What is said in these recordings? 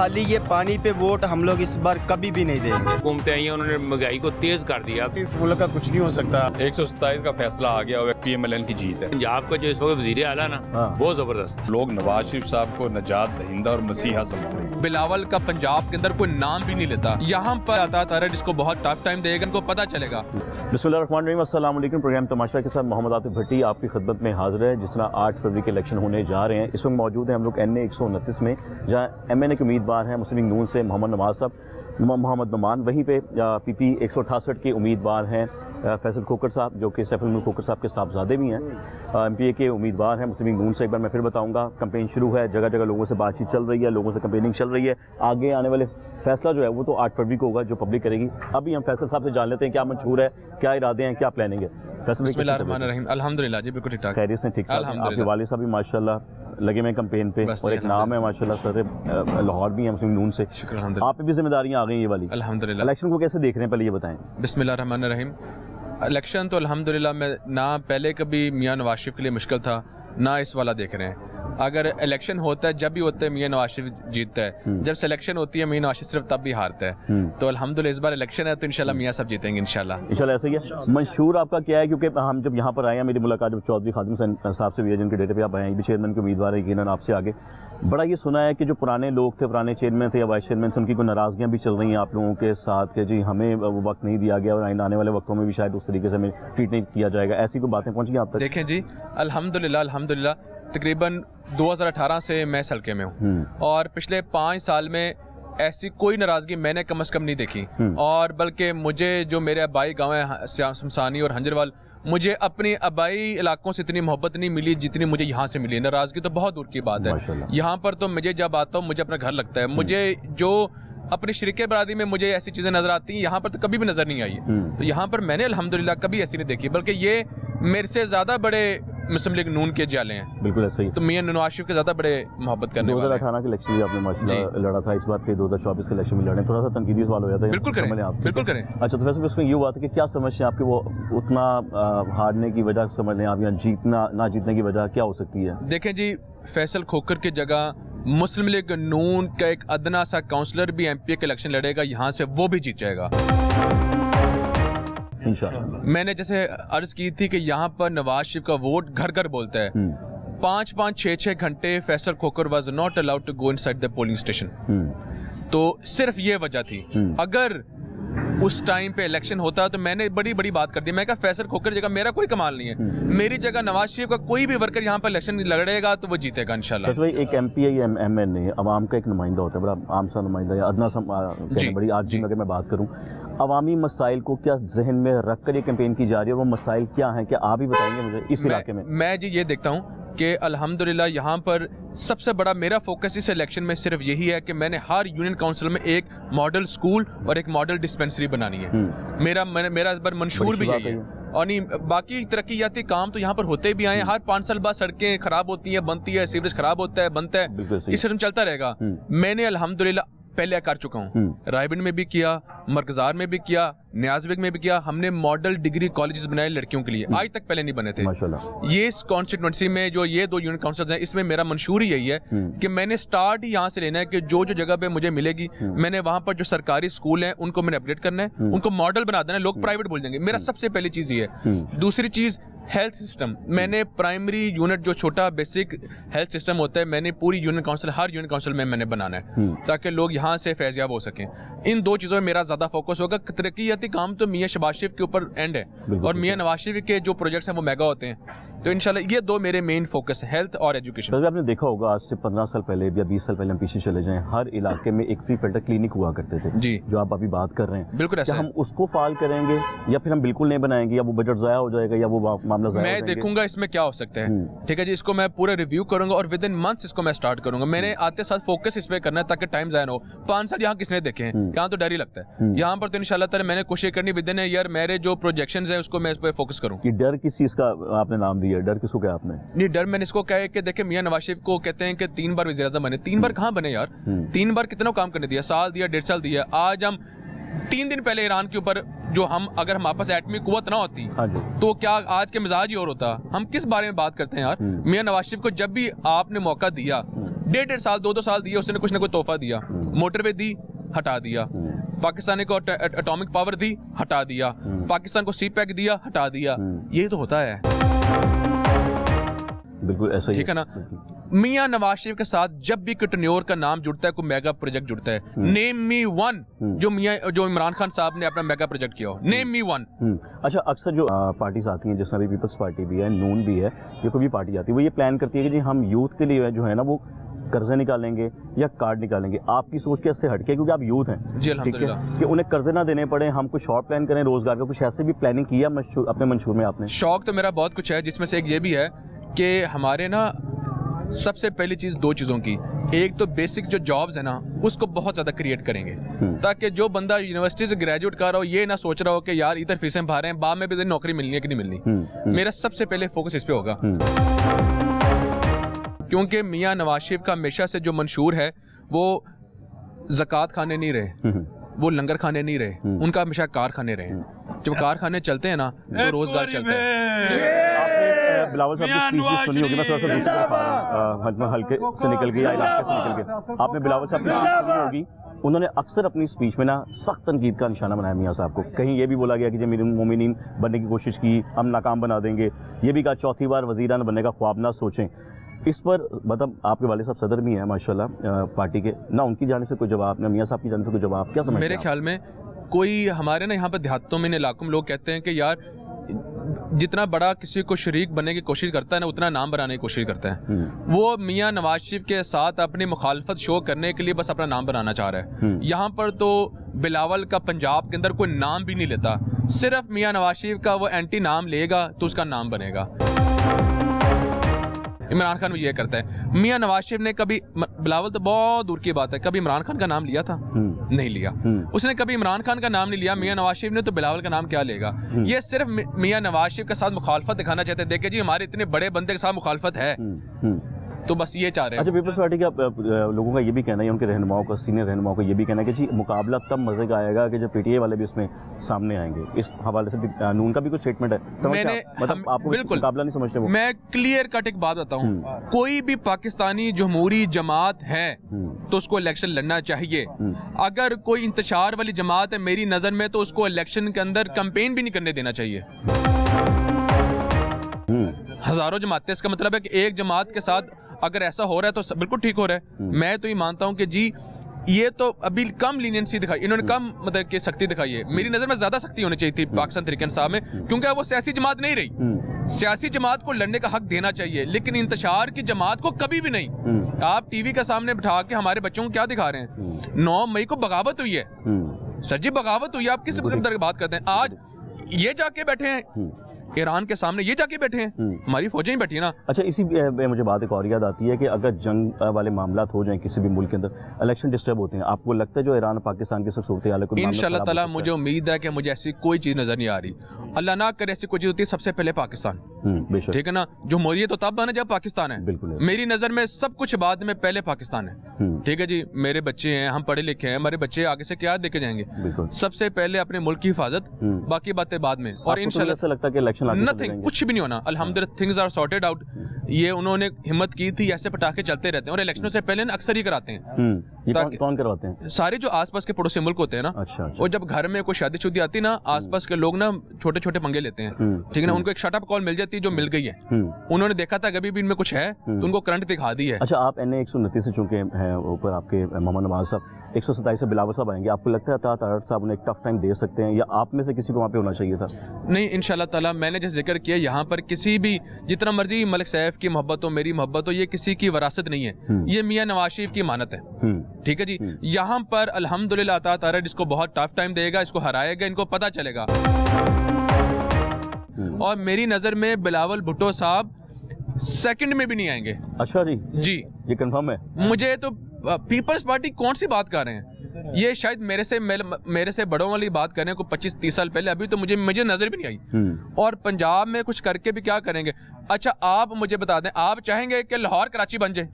खाली ये पानी पे वोट हम लोग इस बार कभी भी नहीं देंगे। हुकूमतें आई हैं, उन्होंने महंगाई को तेज कर दिया। इस मुल्क का कुछ नहीं हो सकता। 127 का फैसला आ गया, PMLN की जीत है। पंजाब का जो इस वक्त वजीर आला ना, बहुत जबरदस्त। लोग नवाज शरीफ साहब को नजात दहिंदा और मसीहा समझते। बिलावल का पंजाब के अंदर कोई नाम भी नहीं लेता, यहाँ पर आता है जिसको बहुत टफ टाइम देगा, इनको पता चलेगा। बिस्मिल्लाहिर्रहमानिर्रहीम, अस्सलाम वालेकुम। प्रोग्राम तमाशा के साथ मोहम्मद आतिफ भट्टी आपकी खिदमत में हाजिर है। जिस तरह 8 फरवरी के इलेक्शन होने जा रहे हैं, इस वक्त मौजूद हैं हम लोग NA 129 में, जहाँ MNA के उम्मीदवार हैं मुस्लिम लीग नून से मोहम्मद नवाज साहब, मोहम्मद नुमान। वहीं पे PP 168 के उम्मीदवार हैं फैसल खोकर साहब, जो कि सैफुल मुल्क खोकर साहब के साहबजादे भी हैं। MPA के उम्मीदवार हैं मुस्लिम लीग नून से। एक बार मैं फिर बताऊंगा, कैंपेन शुरू है, जगह जगह लोगों से बातचीत चल रही है, लोगों से कैंपेनिंग चल रही है। आगे आने वाले फैसला जो है वो तो 8 फरवरी को होगा, जो पब्लिक करेगी। अभी हम फैसल साहब से जान लेते हैं क्या मंशूर है, क्या इरादे हैं, क्या प्लानिंग है। बिस्मिल्लाहिर्रहमानिर्रहीम, अल्हम्दुलिल्लाह जी, बिल्कुल ठीक-ठाक, खैरियत से ठीक ठाक। आपके वालिद साहब भी माशाल्लाह लगे में कैंपेन पे, और एक नाम है माशाल्लाह सर लाहौर भी है मुस्लिम लीग नून से। आप पे भी जिम्मेदारियां आ गई ये वाली। अल्हम्दुलिल्लाह। इलेक्शन को कैसे देख रहे हैं, पहले ये बताएं। बिस्मिल्लाहिर्रहमानिर्रहीम। इलेक्शन तो अल्हम्दुलिल्लाह में ना पहले कभी मियां नवाज शरीफ के लिए मुश्किल था, ना इस वाला देख रहे हैं। अगर इलेक्शन होता है, जब भी होता है मियां नवाज शरीफ जीतता है, जब सिलेक्शन होती है मियां नवाज शरीफ सिर्फ तब भी हारता है। तो अल्हम्दुलिल्लाह इस बार इलेक्शन है तो इंशाल्लाह मियां साहब जीतेंगे इंशाल्लाह। ऐसे ही है। मंशूर आपका क्या है, क्योंकि हम जब यहाँ पर आए हैं, मेरी मुलाकात जब चौधरी खादिम साहब से भी है, जिनके डेटे पे आप आए हैं, भी चेयरमैन के उम्मीदवार है, यकीनन आपसे आगे बड़ा ये सुना है कि जो पुराने लोग थे, पुराने चेयरमैन थे या वाइस चेयरमैन से, उनकी कोई नाराज़गियाँ भी चल रही हैं आप लोगों के साथ कि जी हमें वो वक्त नहीं दिया गया और आने वाले वक्तों में भी शायद उस तरीके से हमें ट्रीट नहीं किया जाएगा। ऐसी कोई बातें पहुँच गई आप तक? देखें जी, अल्हम्दुलिल्लाह तकरीबन 2018 से मैं इस हल्के में हूँ, और पिछले 5 साल में ऐसी कोई नाराज़गी मैंने कम से कम नहीं देखी। और बल्कि मुझे जो मेरे आबाई गाँव है शमसानी और हंजरवाल, मुझे अपने आबाई इलाकों से इतनी मोहब्बत नहीं मिली जितनी मुझे यहाँ से मिली। नाराज़गी तो बहुत दूर की बात है। यहाँ पर तो मुझे जब आता हूँ मुझे अपना घर लगता है। मुझे जो अपनी शरीके बरादरी में मुझे ऐसी चीज़ें नज़र आती हैं, यहाँ पर तो कभी भी नज़र नहीं आई। तो यहाँ पर मैंने अल्हम्दुलिल्लाह कभी ऐसी नहीं देखी, बल्कि ये मेरे से ज़्यादा बड़े मुस्लिम लीग नून के जाले हैं। बिल्कुल ऐसा ही। तो मियां नवाज शरीफ के ज़्यादा बड़े मोहब्बत करने वाले हैं। 2018 के इलेक्शन भी आपने माशाल्लाह लड़ा था, इस बार फिर 2024 के इलेक्शन में लड़े, थोड़ा सा तनकीदी सवाल हो जाता है। बिल्कुल करें, बिल्कुल करें। अच्छा, तो वैसे भी उसमें ये बात है कि क्या समझते हैं आपके वो उतना हारने की वजह समझ लें आप, या जीतना ना जीतने की वजह क्या हो सकती है? देखें जी, फैसल खोकर की जगह मुस्लिम लीग नून का एक अदना सा काउंसलर भी MPA के इलेक्शन लड़ेगा यहाँ से, वो भी जीत जाएगा इंशाअल्लाह। मैंने जैसे अर्ज की थी कि यहाँ पर नवाज शरीफ का वोट घर घर बोलता है। 5-5, 6-6 घंटे फैसल खोकर was not allowed to go inside the polling station. तो सिर्फ ये वजह थी। अगर उस टाइम पे इलेक्शन होता तो मैंने बड़ी बड़ी बात कर दी, मैं कहा फैसल खोकर जगह मेरा कोई कमाल नहीं है, मेरी जगह नवाज शरीफ का कोई भी वर्कर यहाँ पर इलेक्शन लड़ेगा तो वो जीतेगा इंशाल्लाह। भाई एक MPA या MNA आवाम का एक नुमाइंदा होता है, बड़ा आम सा नुमाइंदा या अदना सा बड़ी आज अगर मैं बात करूँ, अवामी मसाइल को क्या जहन में रख कर ये कैंपेन की जा रही है, वो मसाइल क्या हैं, क्या आप भी बताएंगे मुझे इस इलाके में? मैं जी ये देखता हूँ कि अल्हम्दुलिल्लाह यहाँ पर सबसे बड़ा मेरा फोकस इस इलेक्शन में सिर्फ यही है कि मैंने हर यूनियन काउंसिल में एक मॉडल स्कूल और एक मॉडल डिस्पेंसरी बनानी है। मेरा इस बार मंशूर भी यही है। और नहीं, बाकी तरक्कीयाती काम तो यहाँ पर होते भी आए। हर 5 साल बाद सड़कें खराब होती हैं, बनती है, सीवरेज खराब होता है, बनता है, इस तरह चलता रहेगा। मैंने अल्हम्दुलिल्लाह पहले कर चुका हूँ, रायबंद में भी किया, मरकजार में भी किया, न्याज़बेग में भी किया। हमने मॉडल डिग्री कॉलेजेस बनाए लड़कियों के लिए, आज तक पहले नहीं बने थे। ये इस कॉन्स्टिट्यूंसी में जो ये 2 यूनियन काउंसिल्स हैं, इसमें मेरा मंशूर ही यही है कि मैंने स्टार्ट ही यहाँ से लेना है कि जो जो जगह पे मुझे मिलेगी, मैंने वहाँ पर जो सरकारी स्कूल हैं उनको मैंने अपडेट करना है, उनको मॉडल बना देना है। लोग प्राइवेट बोल देंगे, मेरा सबसे पहली चीज़ ये है। दूसरी चीज़ हेल्थ सिस्टम, मैंने प्राइमरी यूनिट जो छोटा बेसिक हेल्थ सिस्टम होता है, मैंने पूरी यूनियन काउंसिल, हर यूनियन काउंसिल में मैंने बनाना है ताकि लोग यहाँ से फैज़याब हो सकें। इन 2 चीज़ों में मेरा ज़्यादा फोकस होगा। तरक्कीयाती काम तो मियां शहबाज शरीफ के ऊपर एंड है, और मियां नवाज शरीफ के जो प्रोजेक्ट्स हैं वो मेगा होते हैं। तो इंशाल्लाह ये 2 मेरे मेन फोकस है, हेल्थ और एजुकेशन। आपने देखा होगा आज से 15 साल पहले या 20 साल पहले हम पीछे चले जाएं, हर इलाके में एक फ्री फिल्टर क्लिनिक हुआ करते थे जी, जो आप अभी बात कर रहे हैं। बिल्कुल ऐसा। हम उसको फाल करेंगे या फिर हम बिल्कुल नहीं बनाएंगे, या वो बजट ज़ाया हो जाएगा, या वो मामला ज़ाया हो जाएगा? मैं देखूंगा इसमें क्या हो सकता है, ठीक है जी। इसको मैं पूरा रिव्यू करूंगा और विद इन मंथ्स इसको मैं स्टार्ट करूंगा। मैंने आते साथ फोकस इस पे करना है ताकि टाइम ज़ाया ना हो। 5 साल यहाँ किसने देखे हैं, यहाँ तो डर ही लगता है। यहाँ पर तो इंशाल्लाह ताला मैंने कोशिश करनी विद इन ईयर मेरे जो प्रोजेक्शंस हैं उसको मैं इस पे फोकस करूँ। कि डर किस चीज़ का आपने नाम दिया, डर किसको क्या आपने? नहीं, डर मैंने इसको कहा है कि देखे मियां नवाज शरीफ को कहते हैं कि 3 बार वज़ीर आज़म बने। 3 बार कहाँ बने यार? 3 बार कितना काम करने दिया, साल दिया, 1.5 साल दिया। आज हम 3 दिन पहले ईरान के ऊपर जो अगर हमारे पास एटमी कुव्वत ना होती तो क्या आज के मिजाज ही और होता। हम किस बारे में बात करते हैं यार? मियां नवाज शरीफ को जब भी आपने मौका दिया 1.5 साल 2 साल दिए, उसने कुछ ना कुछ तोहफा दिया, मोटरवे दी, हटा दिया, पाकिस्तान को एटॉमिक पावर दी, हटा दिया, पाकिस्तान को सी पैक दिया, हटा दिया। ये तो होता है, बिल्कुल ऐसा ही, ठीक है ना। मियां नवाज शरीफ के साथ जब भी कटन्योर का नाम जुड़ता है, कोई मेगा प्रोजेक्ट जुड़ता है, नेम मी वन जो इमरान खान साहब ने अपना मेगा प्रोजेक्ट किया हो, नेम मी वन। अच्छा, अक्सर जो पार्टीज आती हैं, जैसे अभी पीपल्स पार्टी भी है, नून भी है, ये कोई भी पार्टी आती है, वो ये प्लान करती है कि जी हम यूथ के लिए जो है ना वो कर्जे निकालेंगे या कार्ड निकालेंगे। आपकी सोच कैसे हटके, क्योंकि आप यूथ हैं, जी अल्हम्दुलिल्लाह, कि उन्हें कर्जे ना देने पड़े, हम कुछ शॉर्ट प्लान करें रोजगार का, कुछ ऐसे भी प्लानिंग किया अपने मंशूर में आपने? शौक तो मेरा बहुत कुछ है, जिसमें से एक ये भी है कि हमारे ना सबसे पहली चीज़ 2 चीज़ों की, एक तो बेसिक जो जॉब्स है ना उसको बहुत ज़्यादा क्रिएट करेंगे, ताकि जो बंदा यूनिवर्सिटी से ग्रेजुएट कर रहा हो ये ना सोच रहा हो कि यार इधर फीसें भर रहे हैं, बाद में भी नौकरी मिलनी है कि नहीं मिलनी। मेरा सबसे पहले फोकस इस पे होगा, क्योंकि मियां नवाज शरीफ का हमेशा से जो मंशूर है वो ज़कात खाने नहीं रहे, वो लंगर खाने नहीं रहे, उनका हमेशा कारखाने रहे। जब कारखाने चलते हैं ना तो रोजगार चलता है। आपने बिलावल साहब की स्पीच भी सुनी होगी, मैं थोड़ा सा दूसरी तरफ हल्के से निकल गया, इलाके से निकल गया। आपने बिलावल साहब की स्पीच सुनी होगी, उन्होंने अक्सर अपनी स्पीच में ना सख्त तनकीद का निशाना बनाया मियां साहब को। कहीं ये भी बोला गया कि जब मोमिनीन बनने की कोशिश की हम नाकाम बना देंगे, ये भी कहा 4थी बार वज़ीरान बनने का ख्वाब ना सोचें। इस पर मतलब आपके वाले साहब सदर भी हैं माशाल्लाह पार्टी के, ना उनकी जाने से कोई जवाब, ना मियां साहब की जाने से कोई जवाब, क्या समझते हैं? मेरे ख्याल में कोई हमारे ना यहाँ पर देहातों में, इलाकों में लोग कहते हैं कि यार जितना बड़ा किसी को शरीक बनने की कोशिश करता है ना उतना नाम बनाने की कोशिश करता है। वो मियां नवाज शरीफ के साथ अपनी मुखालफत शो करने के लिए बस अपना नाम बनाना चाह रहा है। यहाँ पर तो बिलावल का पंजाब के अंदर कोई नाम भी नहीं लेता, सिर्फ मियां नवाज शरीफ का वो एंटी नाम लेगा तो उसका नाम बनेगा। इमरान खान भी ये करता है। मियां नवाज शरीफ ने कभी, बिलावल तो बहुत दूर की बात है, कभी इमरान खान का नाम लिया था? नहीं लिया। उसने कभी इमरान खान का नाम नहीं लिया। मियां नवाज शरीफ ने तो बिलावल का नाम क्या लेगा? ये सिर्फ मियां नवाज शरीफ के साथ मुखालफत दिखाना चाहते हैं, देखे जी हमारे इतने बड़े बंदे के साथ मुखालफत है, तो बस ये चाह रहे हैं। अच्छा, पीपल्स पार्टी का लोगों का ये भी कहना है, उनके रहनुमाओं का, सीनियर रहनुमाओं का ये भी कहना है कि जी मुकाबला तब मजे का आएगा कि जब पीटीआई वाले भी इसमें सामने आएंगे। इस हवाले से नून का भी कुछ स्टेटमेंट है, मैंने मतलब आपको बिल्कुल मुकाबला नहीं समझते वो? मैं क्लियर कट एक बात बताऊं, कोई भी पाकिस्तानी जमहूरी जमात है तो उसको इलेक्शन लड़ना चाहिए। अगर कोई इंतशार वाली जमात है मेरी नजर में तो उसको इलेक्शन के अंदर कैंपेन भी नहीं करने देना चाहिए। हजारों जमातें, इसका मतलब है कि एक जमात के साथ अगर ऐसा हो रहा है तो बिल्कुल ठीक हो रहा है। मैं तो ये मानता हूं कि जी ये तो अभी कम लीनियंसी दिखाई, इन्होंने कम मतलब कि सख्ती दिखाई है। मेरी नजर में ज्यादा सख्ती होनी चाहिए थी पाकिस्तान तहरीक इंसाफ में, क्योंकि वो सियासी जमात नहीं रही। सियासी जमात को लड़ने का हक देना चाहिए, लेकिन इंतशार की जमात को कभी भी नहीं। आप टीवी के सामने बिठा के हमारे बच्चों को क्या दिखा रहे हैं? 9 मई को बगावत हुई है सर जी, बगावत हुई है। आप किस बात करते हैं? आज ये जाके बैठे हैं ईरान के सामने, ये जाके बैठे हैं, हमारी फौजें ही बैठी है ना। अच्छा, इसी में मुझे बात एक और याद आती है कि अगर जंग वाले मामलात हो जाएं किसी भी मुल्क के अंदर, इलेक्शन डिस्टर्ब होते हैं, आपको लगता है जो ईरान पाकिस्तान की सूरत हाल है इंशाल्लाह ताला मुझे उम्मीद है कि मुझे ऐसी कोई चीज़ नज़र नहीं आ रही। अल्लाह ना करे ऐसी कोई चीज़ होती है, सबसे पहले पाकिस्तान, ठीक है ना। जमहूरियत तो तब बने जब पाकिस्तान है। बिल्कुल, मेरी नज़र में सब कुछ बाद में, पहले पाकिस्तान है, ठीक है जी। मेरे बच्चे हैं, हम पढ़े लिखे हैं, हमारे बच्चे आगे से क्या देखे जाएंगे? सबसे पहले अपने मुल्क की हिफाजत, बाकी बातें बाद में। और इंशाल्लाह लगता है कि इलेक्शन नथिंग, कुछ भी नहीं होना। अल्हम्दुलिल्लाह थिंग्स आर सॉर्टेड आउट। ये उन्होंने हिम्मत की थी, ऐसे पटाखे चलते रहते हैं और इलेक्शनों से पहले अक्सर ही कराते हैं। ये कौन करवाते हैं? सारे जो आसपास के पड़ोसी मुल्क होते हैं ना। अच्छा। और जब घर में कोई शादी शुदी आती है ना, आसपास के लोग ना छोटे छोटे पंगे लेते हैं, ठीक है ना। उनको एक शटअप कॉल मिल जाती है जो मिल गई है, उन्होंने देखा था कभी भी इनमें कुछ है तो उनको करंट दिखा दी है। अच्छा, आप NA 129 से चूंकि हैं ऊपर आपके मोहम्मद नवाज साहब, 127 से बिलावल साहब आएंगे, आपको लगता है तारड़ साहब उन्हें एक टफ टाइम दे सकते हैं, या आप में से किसी को वहाँ पे होना चाहिए था? नहीं, इंशाल्लाह ताला मैंने जैसे जिक्र किया, यहाँ पर किसी भी, जितना मर्जी मलिक सैफ की मोहब्बत हो, मेरी मोहब्बत हो, ये किसी की वरासत नहीं है, ये मियां नवाज शरीफ की मानत है, ठीक है जी। यहाँ पर अल्हम्दुलिल्लाह ताला इसको बहुत टफ टाइम देगा, इसको हराएगा, इनको पता चलेगा। और मेरी नजर में बिलावल भुट्टो साहब सेकंड में भी नहीं आएंगे। अच्छा जी, ये कंफर्म है? मुझे तो पीपल्स पार्टी कौन सी बात कर रहे हैं? ये शायद मेरे से बड़ों वाली बात करें को 25-30 साल पहले, अभी तो मुझे नजर भी नहीं आई। और पंजाब में कुछ करके भी क्या करेंगे? अच्छा, आप मुझे बता दें, आप चाहेंगे कि लाहौर कराची बन जाए?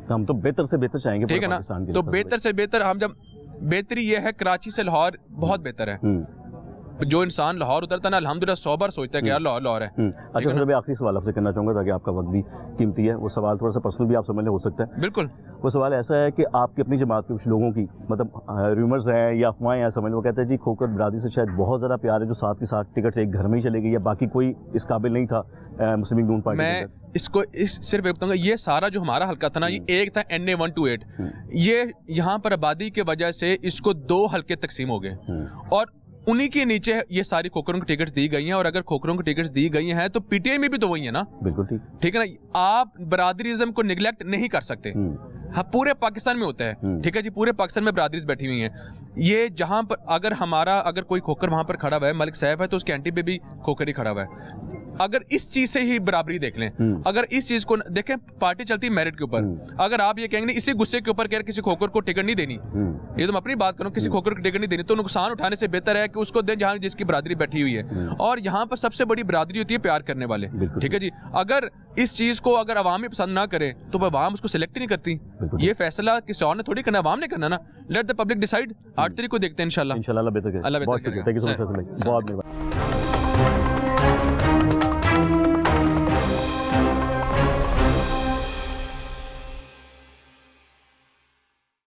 हम तो बेहतर से बेहतर चाहेंगे, ठीक है ना। तो बेहतर से बेहतर, हम जब बेहतरी ये है कराची से लाहौर बहुत बेहतर है, जो इंसान लाहौर उतरता है ना अल्हम्दुलिल्लाह 100 बार सोचता है कि यार लाहौर लाहौर है। अच्छा फिर मैं आखिरी सवाल आपसे करना चाहूँगा ताकि आपका वक्त भी कीमती है, वो सवाल थोड़ा सा पर्सनल भी आप समझ लें, हो सकता है। बिल्कुल। वो सवाल ऐसा है कि आपकी अपनी जमात के कुछ लोगों की मतलब रूमर्स हैं या अफवाहें हैं, समझ लो, कहते हैं जी खोकर बरादरी से शायद बहुत ज़्यादा प्यार है जो साथ के साथ टिकट से एक घर में ही चले गई या बाकी कोई इस काबिल नहीं था मुस्लिम लीग नून पार्टी। मैं इसको सिर्फ एक बताऊंगा, ये सारा जो हमारा हल्का था ना, ये एक था NA 128, ये यहाँ पर आबादी की वजह से इसको 2 हल्के तकसीम हो गए और उन्हीं के नीचे ये सारी खोखरों की टिकट्स दी गई हैं। और अगर खोखरों की टिकट्स दी गई हैं तो PTI में भी तो वही है ना। बिल्कुल ठीक है ना। आप बरादरीज़म को निगलेक्ट नहीं कर सकते। हाँ, पूरे पाकिस्तान में होता है, ठीक है जी, पूरे पाकिस्तान में बरादरीज बैठी हुई हैं। ये जहां पर अगर कोई खोकर वहां पर खड़ा हुआ है, मलिक साहब है, तो उसके एंटी पे भी खोकर ही खड़ा हुआ है। अगर इस चीज से ही बराबरी देख लें, अगर इस चीज को देखें, पार्टी चलती है मेरिट के ऊपर। अगर आप ये कहेंगे इसी गुस्से के ऊपर कह किसी खोकर को टिकट नहीं देनी, ये तो मैं अपनी बात करूं, किसी खोकर को टिकट नहीं देनी, तो नुकसान उठाने से बेहतर है कि उसको दें जहां जिसकी बरादरी बैठी हुई है। और यहाँ पर सबसे बड़ी बरादरी होती है प्यार करने वाले, ठीक है जी। अगर इस चीज को अगर अवाम ही पसंद ना करे तो अवाम उसको सिलेक्ट ही नहीं करती। ये फैसला किसी और ने थोड़ी करना, अवाम ने करना ना। Let the public decide. 8 तारीख को देखते हैं इंशाल्लाह। इंशाल्लाह बेहतर करें। अल्लाह बेहतर करेगा। Thank you so much Faisal भाई, बहुत धन्यवाद।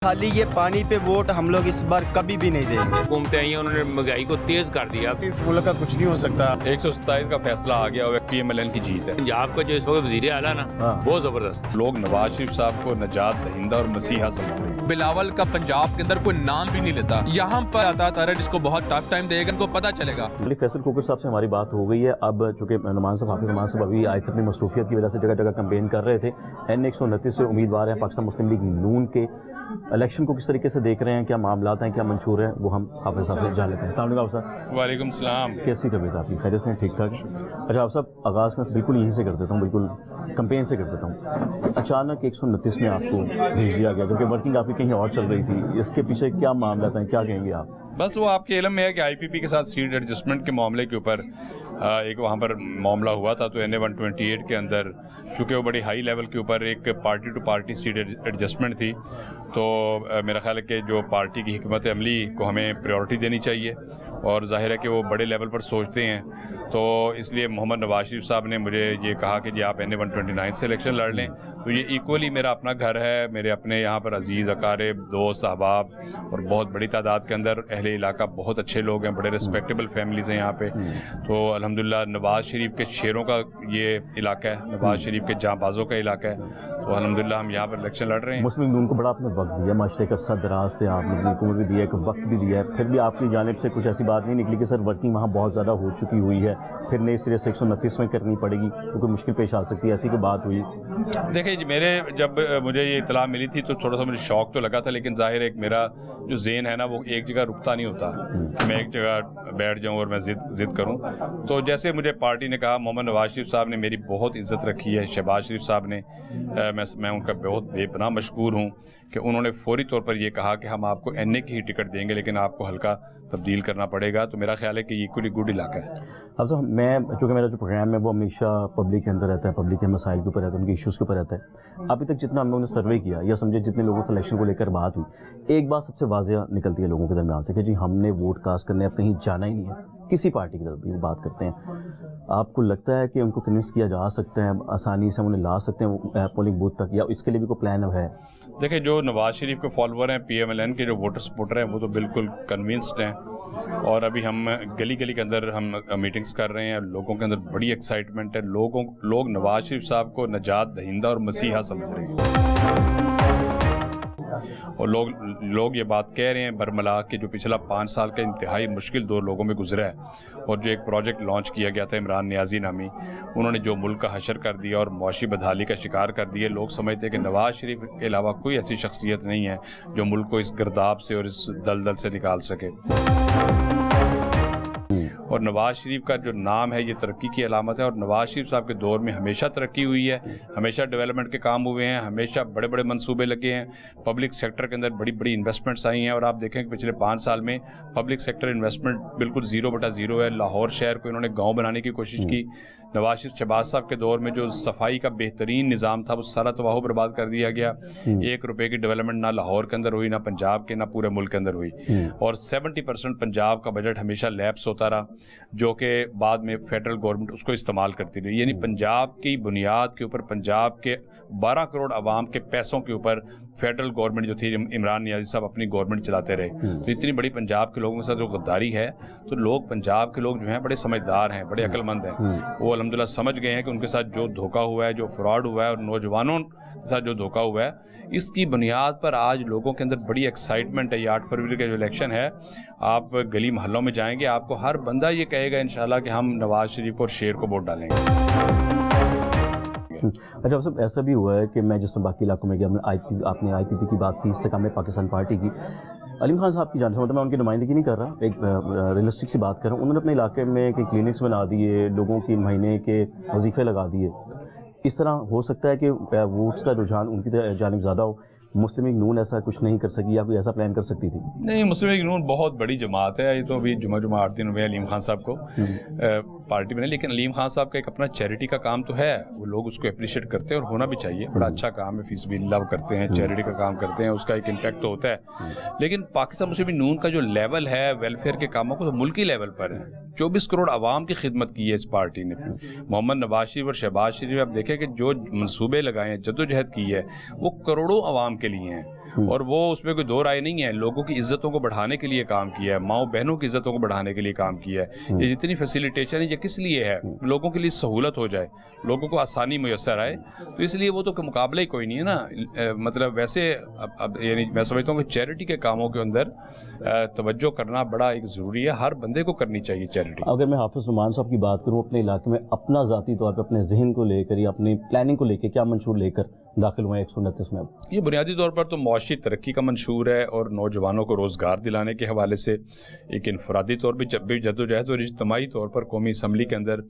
खाली ये पानी पे वोट हम लोग इस बार कभी भी नहीं देंगे। हुकूमतें आई हैं, उन्होंने महंगाई को तेज कर दिया। इस मुल्क का कुछ नहीं हो सकता। 127 का फैसला आ गया, PMLN की जीत है। पंजाब का जो इस वक्त वजीर आला ना, बहुत जबरदस्त। लोग नवाज शरीफ साहब को नजात दहिंदा और मसीहा समझ रहे हैं। बिलावल का पंजाब के अंदर कोई नाम भी नहीं लेता। यहाँ पर आता है जिसको बहुत टफ टाइम देगा, इनको पता चलेगा। फैसल खोकर साहब से हमारी बात हो गई है। अब चूंकि नुमान साहब, हाफिज नुमान साहब अभी आए थे, अपनी मसरूफियत की वजह से जगह जगह कैंपेन कर रहे थे। NA 129 से उम्मीदवार हैं पाकिस्तान मुस्लिम लीग नून के। इलेक्शन को किस तरीके से देख रहे हैं, क्या मामला हैं, क्या मंशूर है, वो हम हाफिज साहब से जान लेते हैं। अस्सलाम वालेकुम सर। वालेकुम सलाम। कैसी तबीयत आपकी? खैरियत से? ठीक ठाक। अच्छा आप सब आगाज़ में बिल्कुल यहीं से कर देता हूँ, बिल्कुल कैंपेन से कर देता हूँ। अचानक 129 में आपको भेज दिया गया क्योंकि वर्किंग आपकी कहीं और चल रही थी, इसके पीछे क्या मामला था, क्या कहेंगे आप? बस वो आपके इल्म में है कि IPP के साथ सीट एडजस्टमेंट के मामले के ऊपर एक वहाँ पर मामला हुआ था। तो NA 128 के अंदर चूँकि वो बड़ी हाई लेवल के ऊपर एक party to party seat adjustment थी, तो मेरा ख्याल है कि जो पार्टी की हिकमत अमली को हमें प्रायोरिटी देनी चाहिए और जाहिर है कि वो बड़े लेवल पर सोचते हैं। तो इसलिए मोहम्मद नवाज शरीफ साहब ने मुझे ये कहा कि जी आप NA 129 से इलेक्शन लड़ लें। तो ये इक्वली मेरा अपना घर है, मेरे अपने यहाँ पर अजीज़ अकारिब दोस्त अहबाब और बहुत बड़ी तादाद के अंदर अहले इलाका बहुत अच्छे लोग हैं, बड़े रिस्पेक्टेबल फैमिलीज़ हैं यहाँ पे। तो अल्हम्दुलिल्लाह नवाज शरीफ के शेरों का ये इलाका है, नवाज शरीफ के जांबाजों का इलाका है। तो अल्हम्दुलिल्लाह हम यहाँ पर इलेक्शन लड़ रहे हैं। मुस्लिम लीग को बड़ा आपने वक्त दिया, माशरे का सरदराज से आपने हुकूमत भी दिया, एक वक्त भी दिया है, फिर भी आपकी जानिब से कुछ ऐसी बात नहीं निकली कि सर वर्किंग वहाँ बहुत ज़्यादा हो चुकी हुई है, फिर नए सिरे से 129 में करनी पड़ेगी तो कोई मुश्किल पेश आ सकती है, ऐसी कोई बात हुई? देखिए जी, जब मुझे ये इतला मिली थी तो थोड़ा सा मुझे शौक तो लगा था, लेकिन जाहिर है मेरा जो ज़हन है ना वो एक जगह रुकता नहीं होता कि मैं एक जगह बैठ जाऊं और मैं जिद करूं। तो जैसे मुझे पार्टी ने कहा, मोहम्मद नवाज शरीफ साहब ने मेरी बहुत इज्जत रखी है, शहबाज शरीफ साहब ने, मैं उनका बहुत बेपनाह मशकूर हूँ कि उन्होंने फौरी तौर पर यह कहा कि हम आपको NA की ही टिकट देंगे लेकिन आपको हल्का तब्दील करना पड़ेगा। तो मेरा ख्याल है कि ये इक्वली गुड इलाका है। अब तो चूँकि मेरा जो प्रोग्राम है वो हमेशा पब्लिक के अंदर रहता है, पब्लिक के मसाइल के ऊपर रहता है, उनके इश्यूज़ के ऊपर रहता है। अभी तक जितना हम लोगों ने सर्वे किया या समझे जितने लोगों से इलेक्शन को लेकर बात हुई, एक बात सबसे वाज़ेह निकलती है लोगों के दरमियान से कि जी हमने वोट कास्ट करने अब कहीं जाना ही नहीं है, किसी पार्टी की तरफ भी वो बात करते हैं। आपको लगता है कि उनको कन्विंस किया जा सकता है, आसानी से उन्हें ला सकते हैं पोलिंग बूथ तक, या इसके लिए भी कोई प्लान है? देखिए, जो नवाज शरीफ के फॉलोअर हैं, PMLN के जो वोटर सपोर्टर हैं, वो तो बिल्कुल कन्विंस्ड हैं और अभी हम गली गली के अंदर हम मीटिंग्स कर रहे हैं, लोगों के अंदर बड़ी एक्साइटमेंट है। लोग नवाज शरीफ साहब को नजात दहिंदा और मसीहा समझ रहे हैं और लोग ये बात कह रहे हैं बरमला कि जो पिछला 5 साल का इंतहाई मुश्किल दौर लोगों में गुजरा है और जो एक प्रोजेक्ट लॉन्च किया गया था इमरान नियाजी नामी, उन्होंने जो मुल्क का हशर कर दिया और मुआशी बदहाली का शिकार कर दिया। लोग समझते हैं कि नवाज शरीफ के अलावा कोई ऐसी शख्सियत नहीं है जो मुल्क को इस गर्दाब से और इस दलदल से निकाल सके। और नवाज शरीफ का जो नाम है ये तरक्की की अलामत है और नवाज शरीफ साहब के दौर में हमेशा तरक्की हुई है, हमेशा डेवलपमेंट के काम हुए हैं, हमेशा बड़े बड़े मंसूबे लगे हैं, पब्लिक सेक्टर के अंदर बड़ी बड़ी इन्वेस्टमेंट्स आई हैं। और आप देखें कि पिछले 5 साल में पब्लिक सेक्टर इन्वेस्टमेंट बिल्कुल 0/0 है। लाहौर शहर को इन्होंने गाँव बनाने की कोशिश की। नवाज शरीफ शहबाज साहब के दौर में जो सफाई का बेहतरीन निज़ाम था वो सारा तबाह बर्बाद कर दिया गया। 1 रुपये की डेवलपमेंट ना लाहौर के अंदर हुई, ना पंजाब के, ना पूरे मुल्क के अंदर हुई। और 70% पंजाब का बजट हमेशा लैप्स होता होता रहा, जो कि बाद में फेडरल गवर्नमेंट उसको इस्तेमाल करती रही। यानी पंजाब की बुनियाद के ऊपर, पंजाब के 12 करोड़ आवाम के पैसों के ऊपर फेडरल गवर्नमेंट जो थी, इमरान नियाज़ी साहब अपनी गवर्नमेंट चलाते रहे। तो इतनी बड़ी पंजाब के लोगों के साथ जो गद्दारी है, तो लोग, पंजाब के लोग जो हैं बड़े समझदार हैं, बड़े अक्लमंद हैं। वो अल्हम्दुलिल्लाह समझ गए हैं कि उनके साथ जो धोखा हुआ है, जो फ्रॉड हुआ है और नौजवानों के साथ जो धोखा हुआ है, इसकी बुनियाद पर आज लोगों के अंदर बड़ी एक्साइटमेंट है। ये 8 फरवरी का जो इलेक्शन है, आप गली मोहल्लों में जाएंगे, आपको हर बंदा ये कहेगा इंशाल्लाह कि हम नवाज शरीफ और शेर को वोट डालेंगे। अच्छा, अब सब ऐसा भी हुआ है कि मैं जिस तरह बाकी इलाकों में गया, आपने IPP की बात की, इस्तेकाम पाकिस्तान पार्टी की, अलीम खान साहब की जान से, मतलब मैं उनकी नुमाइंदगी नहीं कर रहा, एक रियलिस्टिक सी बात कर रहा हूँ। उन्होंने अपने इलाके में कई क्लिनिक्स बना दिए, लोगों की महीने के वजीफ़े लगा दिए। इस तरह हो सकता है कि वोट्स का रुझान उनकी जानिब ज़्यादा हो। मुस्लिम लीग नून ऐसा कुछ नहीं कर सकी या कोई ऐसा प्लान कर सकती थी? नहीं, मुस्लिम लीग नून बहुत बड़ी जमात है। ये तो अभी जुमा 8 दिन हुए अलीम खान साहब को पार्टी में, लेकिन अलीम खान साहब का एक अपना चैरिटी का काम तो है, वो लोग उसको अप्रिशिएट करते हैं और होना भी चाहिए। बड़ा अच्छा काम है, फीसबिल्लाह करते हैं, चैरिटी का काम करते हैं, उसका एक इम्पैक्ट तो होता है। लेकिन पाकिस्तान मुस्लिम लीग नून का जो लेवल है वेलफेयर के कामों को, तो मुल्की लेवल पर है। 24 करोड़ आवाम की खिदमत की है इस पार्टी ने। मोहम्मद नवाज शरीफ और शहबाज शरीफ, आप देखें कि जो मंसूबे लगाए हैं, जद्दोजहद की है, वो करोड़ों आवाम के लिए हैं। और वो उसमें कोई दो राय नहीं है। लोगों की इज्जतों को बढ़ाने के लिए काम किया है, माओ बहनों की इज्जतों को बढ़ाने के लिए काम किया है। ये जितनी फैसिलिटेशन है, ये किस लिए है? लोगों के लिए सहूलत हो जाए, लोगों को आसानी मुयस्सर आए, तो इसलिए वो तो मुकाबला ही कोई नहीं है ना। मतलब वैसे अब यानी मैं समझता हूँ कि चैरिटी के कामों के अंदर तवज्जो करना बड़ा एक ज़रूरी है, हर बंदे को करनी चाहिए चैरिटी। अगर मैं हाफिज़ नुमान साहब की बात करूँ, अपने इलाके में अपना ज़ाती तौर पर अपने जहन को लेकर या अपनी प्लानिंग को लेकर क्या मंशूर लेकर दाखिल हुए 129 में? ये बुनियादी तौर पर तो मुआशी तरक्की का मंशूर है और नौजवानों को रोज़गार दिलाने के हवाले से एक इनफरादी तौर पर जब भी जद्दोजहद और इज्तिमाई तौर पर कौमी असम्बली के अंदर,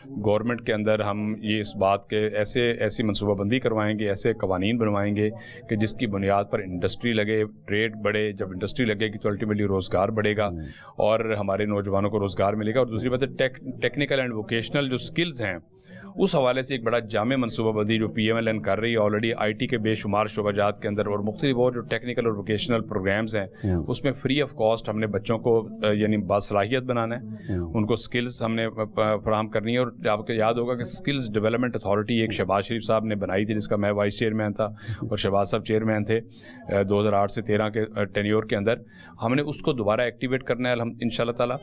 गवर्नमेंट के अंदर हम ये इस बात के ऐसी मनसूबाबंदी करवाएंगे, ऐसे कवानीन बनवाएंगे कि जिसकी बुनियाद पर इंडस्ट्री लगे, ट्रेड बढ़े। जब इंडस्ट्री लगेगी तो अल्टीमेटली रोज़गार बढ़ेगा और हमारे नौजवानों को रोज़गार मिलेगा। और दूसरी बात है टेक्निकल एंड वोकेशनल जो स्किल्स हैं, उस हवाले से एक बड़ा जामे मनसूबाबंदी जो PMLN कर रही है ऑलरेडी IT के बेशुमार शोबाजात के अंदर, और मुख्तलिफ और जो टेक्निकल और वोकेशनल प्रोग्राम्स हैं उसमें फ्री ऑफ कॉस्ट हमने बच्चों को यानी बासलाहियत बनाना है, उनको स्किल्स हमने फराहम करनी है। और आपको याद होगा कि स्किल्स डेवलपमेंट अथॉरिटी एक शहबाज शरीफ साहब ने बनाई थी, जिसका मैं वाइस चेयरमैन था और शहबाज साहब चेयरमैन थे 2008 से 13 के टेन्योर के अंदर। हमने उसको दोबारा एक्टिवेट करना है इंशाल्लाह ताला,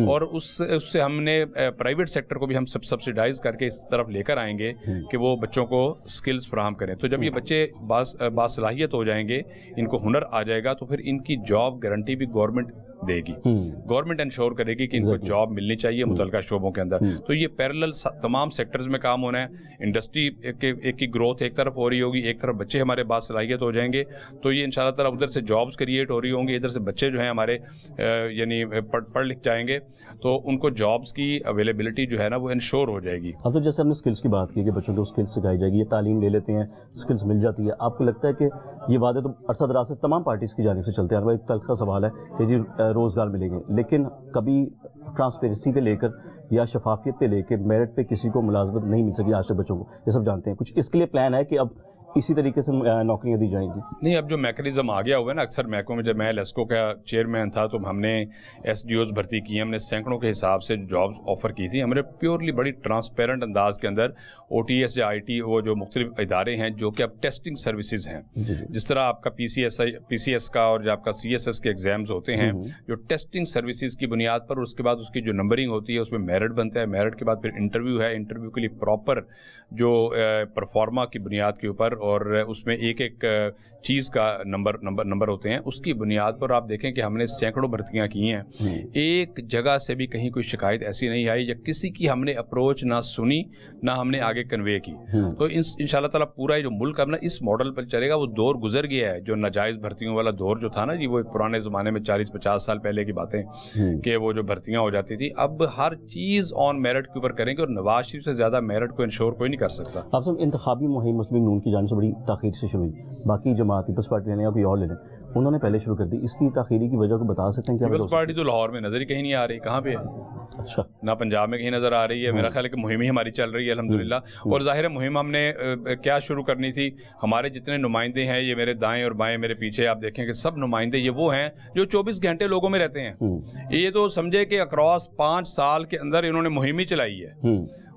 और उससे हमने प्राइवेट सेक्टर को भी हम सब्सिडाइज करके इस तरफ लेकर आएंगे कि वो बच्चों को स्किल्स फराहम करें। तो जब ये बच्चे बासलाहियत हो जाएंगे, इनको हुनर आ जाएगा, तो फिर इनकी जॉब गारंटी भी गवर्नमेंट देगी। गवर्नमेंट इंश्योर करेगी कि इनको जॉब मिलनी चाहिए मुतलका शोबों के अंदर। तो ये पैरेलल तमाम सेक्टर्स में काम होना है। इंडस्ट्री एक की ग्रोथ एक तरफ हो रही होगी, एक तरफ बच्चे हमारे बासलाहियत हो जाएंगे, तो ये इंशाल्लाह ताला उधर से जॉब्स क्रिएट हो रही होंगी, इधर से बच्चे जो हैं हमारे यानी पढ़ लिख जाएंगे, तो उनको जॉब्स की अवेलेबिलिटी जो है ना वो इंश्योर हो जाएगी। हाँ, तो जैसे हमने स्किल्स की बात की कि बच्चों को स्किल्स सिखाई जाएगी, ये तालीम ले लेते हैं, स्किल्स मिल जाती है। आपको लगता है कि ये वादे तो अरसा दराज से तमाम पार्टीज़ की जानिब से चलते हैं? एक तल्ख का सवाल है कि जी रोज़गार मिलेंगे, लेकिन कभी ट्रांसपेरेंसी पे लेकर या शफाफियत पे लेकर मेरिट पे किसी को मुलाजमत नहीं मिल सकी आज तक बच्चों को, ये सब जानते हैं। कुछ इसके लिए प्लान है कि अब इसी तरीके से नौकरियां दी जाएंगी? नहीं, अब जो मैकेनिज्म आ गया हुआ है ना, अक्सर महकमों में, जब मैं लेस्को का चेयरमैन था तो हमने SDOs भर्ती की, हमने सैकड़ों के हिसाब से जॉब्स ऑफर की थी। हमने प्योरली बड़ी ट्रांसपेरेंट अंदाज के अंदर OTS या IT, वो जो मुख्तलिफ इदारे हैं जो कि अब टेस्टिंग सर्विसेज हैं, जिस तरह आपका PCS का और जो आपका CSS के एग्जाम्स होते हैं, जो टेस्टिंग सर्विसेज की बुनियाद पर, उसके बाद उसकी जो नंबरिंग होती है उसमें मेरिट बनता है, मेरिट के बाद फिर इंटरव्यू है, इंटरव्यू के लिए प्रॉपर जो परफॉर्मा की बुनियाद के ऊपर और उसमें एक चीज़ का नंबर होते हैं, उसकी बुनियाद पर आप देखें कि हमने सैकड़ों भर्तियां की हैं। एक जगह से भी कहीं कोई शिकायत ऐसी नहीं आई या किसी की हमने अप्रोच ना सुनी ना हमने आगे कन्वे की। तो इंशाल्लाह ताला पूरा जो मुल्क अपना इस मॉडल पर चलेगा। वो दौर गुजर गया है जो नाजायज़ भर्तियों वाला दौर जो था ना जी, वो पुराने ज़माने में 40-50 साल पहले की बातें कि वो जो भर्तियाँ हो जाती थी। अब हर चीज़ ऑन मेरिट के ऊपर करेंगे और नवाज शरीफ से ज़्यादा मेरिट को इंश्योर कोई नहीं कर सकता। आप सब इंतखाबी मुहिम मुस्लिम नून की जानिब सबसे बड़ी ताख़ीर से शुरू हुई, बाकी जमात पीपल्स पार्टी लेने या कोई और ले लें, उन्होंने पहले शुरू कर दी। इसकी ताख़ीरी की वजह को बता सकते हैं क्या? पीपल्स पार्टी तो लाहौर में नज़र ही कहीं नहीं आ रही, कहाँ पे है? अच्छा, ना पंजाब में कहीं नज़र आ रही है। मेरा ख्याल है कि मुहिम ही हमारी चल रही है अल्हम्दुलिल्लाह। और ज़ाहिर है मुहिम हमने क्या शुरू करनी थी, हमारे जितने नुमाइंदे हैं, ये मेरे दाएं और बाएं मेरे पीछे आप देखें कि सब नुमाइंदे ये वो हैं जो 24 घंटे लोगों में रहते हैं। ये तो समझे कि अक्रॉस 5 साल के अंदर इन्होंने मुहिम ही चलाई है।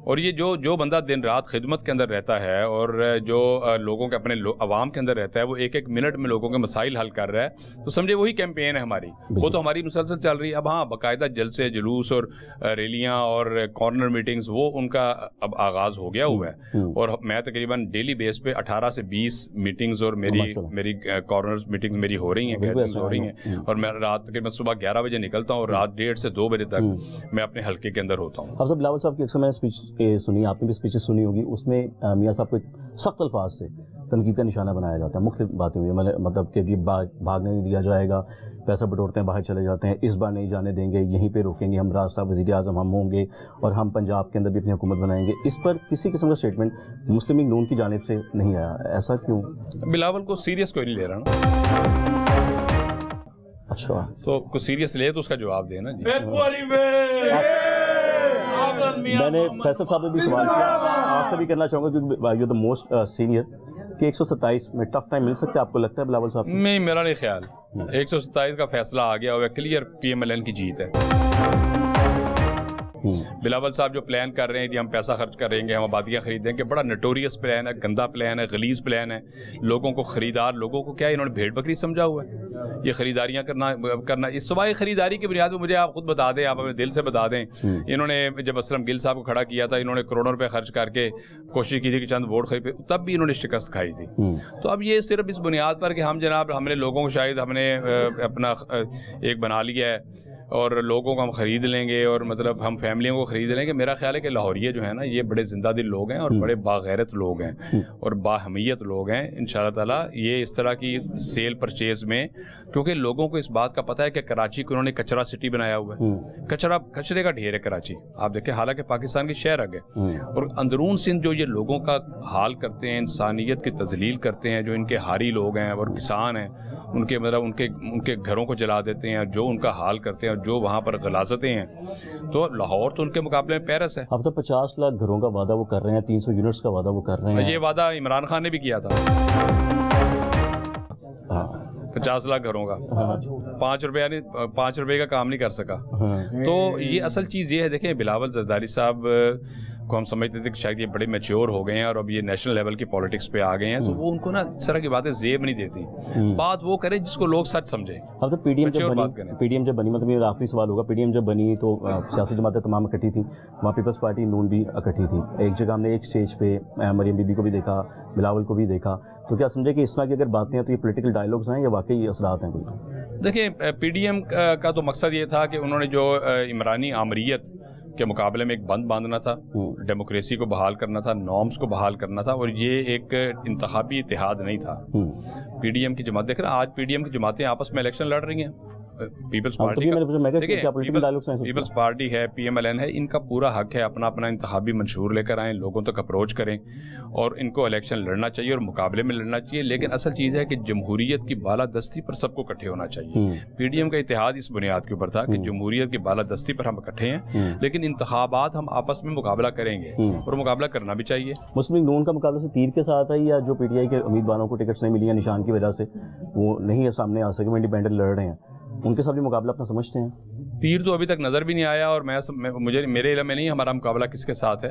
और ये जो बंदा दिन रात खिदमत के अंदर रहता है और जो लोगों के अपने अवाम के अंदर रहता है, वो एक एक मिनट में लोगों के मसाइल हल कर रहा है, तो समझे वही कैंपेन है हमारी। वो तो हमारी मुसलसल चल रही है। अब हाँ, बाकायदा जलसे जुलूस और रैलियाँ और कॉर्नर मीटिंग्स वो उनका अब आगाज़ हो गया हुआ है। और मैं तकरीबन डेली बेस पे 18 से 20 मीटिंग्स और मेरी कॉर्नर मीटिंग्स मेरी हो रही हैं, गैदरिंग्स हो रही हैं। और मैं रात तकरीबन सुबह 11 बजे निकलता हूँ और रात 1:30 से 2 बजे तक मैं अपने हल्के के अंदर होता हूँ। अब सब बिलावल साहब की अक्सर मैंने स्पीच सुनी, आपने भी स्पीचेस सुनी होगी, उसमें मियाँ साहब को सख्त अल्फाज से तनकीद का निशाना बनाया जाता है। मुख्तलिफ बातें हुई, मतलब कि ये भागने नहीं दिया जाएगा, पैसा बटोरते हैं बाहर चले जाते हैं, इस बार नहीं जाने देंगे, यहीं पे रोकेंगे, हम राज साहब वज़ीर आज़म हम होंगे और हम पंजाब के अंदर भी अपनी हुकूमत बनाएंगे। इस पर किसी किस्म का स्टेटमेंट मुस्लिम लीग नून की जानिब से नहीं आया, ऐसा क्यों? बिलावल को सीरियस कोई नहीं ले रहा ना। अच्छा, तो कुछ सीरियस ले तो उसका जवाब देना जी। मैंने फैसल साहब ने भी सवाल किया, आपसे भी करना चाहूँगा क्योंकि यू द मोस्ट सीनियर, कि 127 में टफ टाइम मिल सकता है, आपको लगता है बिलावल साहब? नहीं, मेरा नहीं ख्याल। 127 का फैसला आ गया हुआ है, क्लियर PMLN की जीत है। बिलावल साहब जो प्लान कर रहे हैं कि हम पैसा खर्च करेंगे, हम आबादियाँ खरीदेंगे, बड़ा नटोरियस प्लान है, गंदा प्लान है, गलीज प्लान है। लोगों को खरीदार, लोगों को क्या इन्होंने भेड़ बकरी समझा हुआ है। ये खरीदारियाँ करना इस सवाई खरीदारी की बुनियाद पर मुझे आप खुद बता दें, आप अपने दिल से बता दें, इन्होंने जब असलम गिल साहब को खड़ा किया था, इन्होंने करोड़ों रुपए खर्च करके कोशिश की थी कि चंद वोट खरीदे, तब भी इन्होंने शिकस्त खाई थी। तो अब ये सिर्फ इस बुनियाद पर कि हम जनाब हमने लोगों को शायद हमने अपना एक बना लिया है और लोगों को हम ख़रीद लेंगे और मतलब हम फैमिलियों को ख़रीद लेंगे। मेरा ख्याल है कि लाहौरिये जो है ना, ये बड़े ज़िंदा दिल लोग हैं और बड़े बागैरत लोग हैं और बाहमियत लोग हैं। इंशाअल्लाह ताला ये इस तरह की सेल परचेज़ में, क्योंकि लोगों को इस बात का पता है कि कराची को उन्होंने कचरा सिटी बनाया हुआ है, कचरे का ढेर है कराची। आप देखें, हालांकि पाकिस्तान की शहर आ गए और अंदरून सिंध जो ये लोगों का हाल करते हैं, इंसानियत की तजलील करते हैं, जो इनके हारी लोग हैं और किसान हैं, उनके मतलब उनके घरों को जला देते हैं, जो उनका हाल करते हैं, जो वहाँ पर गलाजतें हैं, तो लाहौर तो उनके मुकाबले में पेरिस है। अब तो 50 लाख घरों का वादा वो कर रहे हैं, 300 यूनिट्स का वादा वो कर रहे हैं। ये वादा इमरान खान ने भी किया था। 50 लाख घरों का 5 रुपया नहीं, 5 रुपये का काम नहीं कर सका। तो ये असल चीज़ ये है, देखें बिलावल जरदारी साहब को हम समझते थे कि शायद ये बड़े मैच्योर हो गए हैं और अब ये नेशनल लेवल की पॉलिटिक्स पे आ गए हैं, तो वो उनको ना इस तरह की बातें जेब नहीं देती। बात वो करे जिसको लोग सच समझे। अब तो पीडीएम जब बनी मतलब ये आखिरी सवाल होगा, पीडीएम जब बनी तो सियासी जमातें तमाम इकट्ठी थी, वहाँ पीपल्स पार्टी नून भी इकट्ठी थी। एक जगह हमने एक स्टेज पे मरियम बीबी को भी देखा, बिलावल को भी देखा, तो क्या समझे कि इस तरह की अगर बातें हैं तो ये पोलिटिकल डायलॉग्स हैं या वाकई असरात हैं कोई? देखिए, पीडीएम का तो मकसद ये था कि उन्होंने जो इमरानी आमरीत के मुकाबले में एक बंद बांधना था, डेमोक्रेसी को बहाल करना था, नॉर्म्स को बहाल करना था, और ये एक इंतखाबी इतिहाद नहीं था। पीडीएम की जमात देख रहे हैं, आज पीडीएम की जमातें आपस में इलेक्शन लड़ रही हैं। पीपल्स पार्टी पीपल्स पार्टी है, PMLN है, इनका पूरा हक है अपना अपना इंतखाबी मंशूर लेकर आएँ, लोगों तक अप्रोच करें और इनको इलेक्शन लड़ना चाहिए और मुकाबले में लड़ना चाहिए। लेकिन असल चीज़ है कि जमहूरियत की बालादस्ती पर सबको इकट्ठे होना चाहिए। पीडीएम का इतिहाद इस बुनियाद के ऊपर था कि जमहूरियत की बालादस्ती पर हम इकट्ठे हैं, लेकिन इंतखाबात हम आपस में मुकाबला करेंगे और मुकाबला करना भी चाहिए। मुस्लिम लीग नून का मुकाबला से तीर के साथ है या जो PTI के उम्मीदवारों को टिकट्स नहीं मिली या निशान की वजह से वो नहीं सामने आ सके, वो इंडिपेंडेंट लड़ रहे हैं, उनके साथ भी मुकाबला अपना समझते हैं? तीर तो अभी तक नज़र भी नहीं आया और मुझे मेरे इल्म में नहीं हमारा मुकाबला किसके साथ है,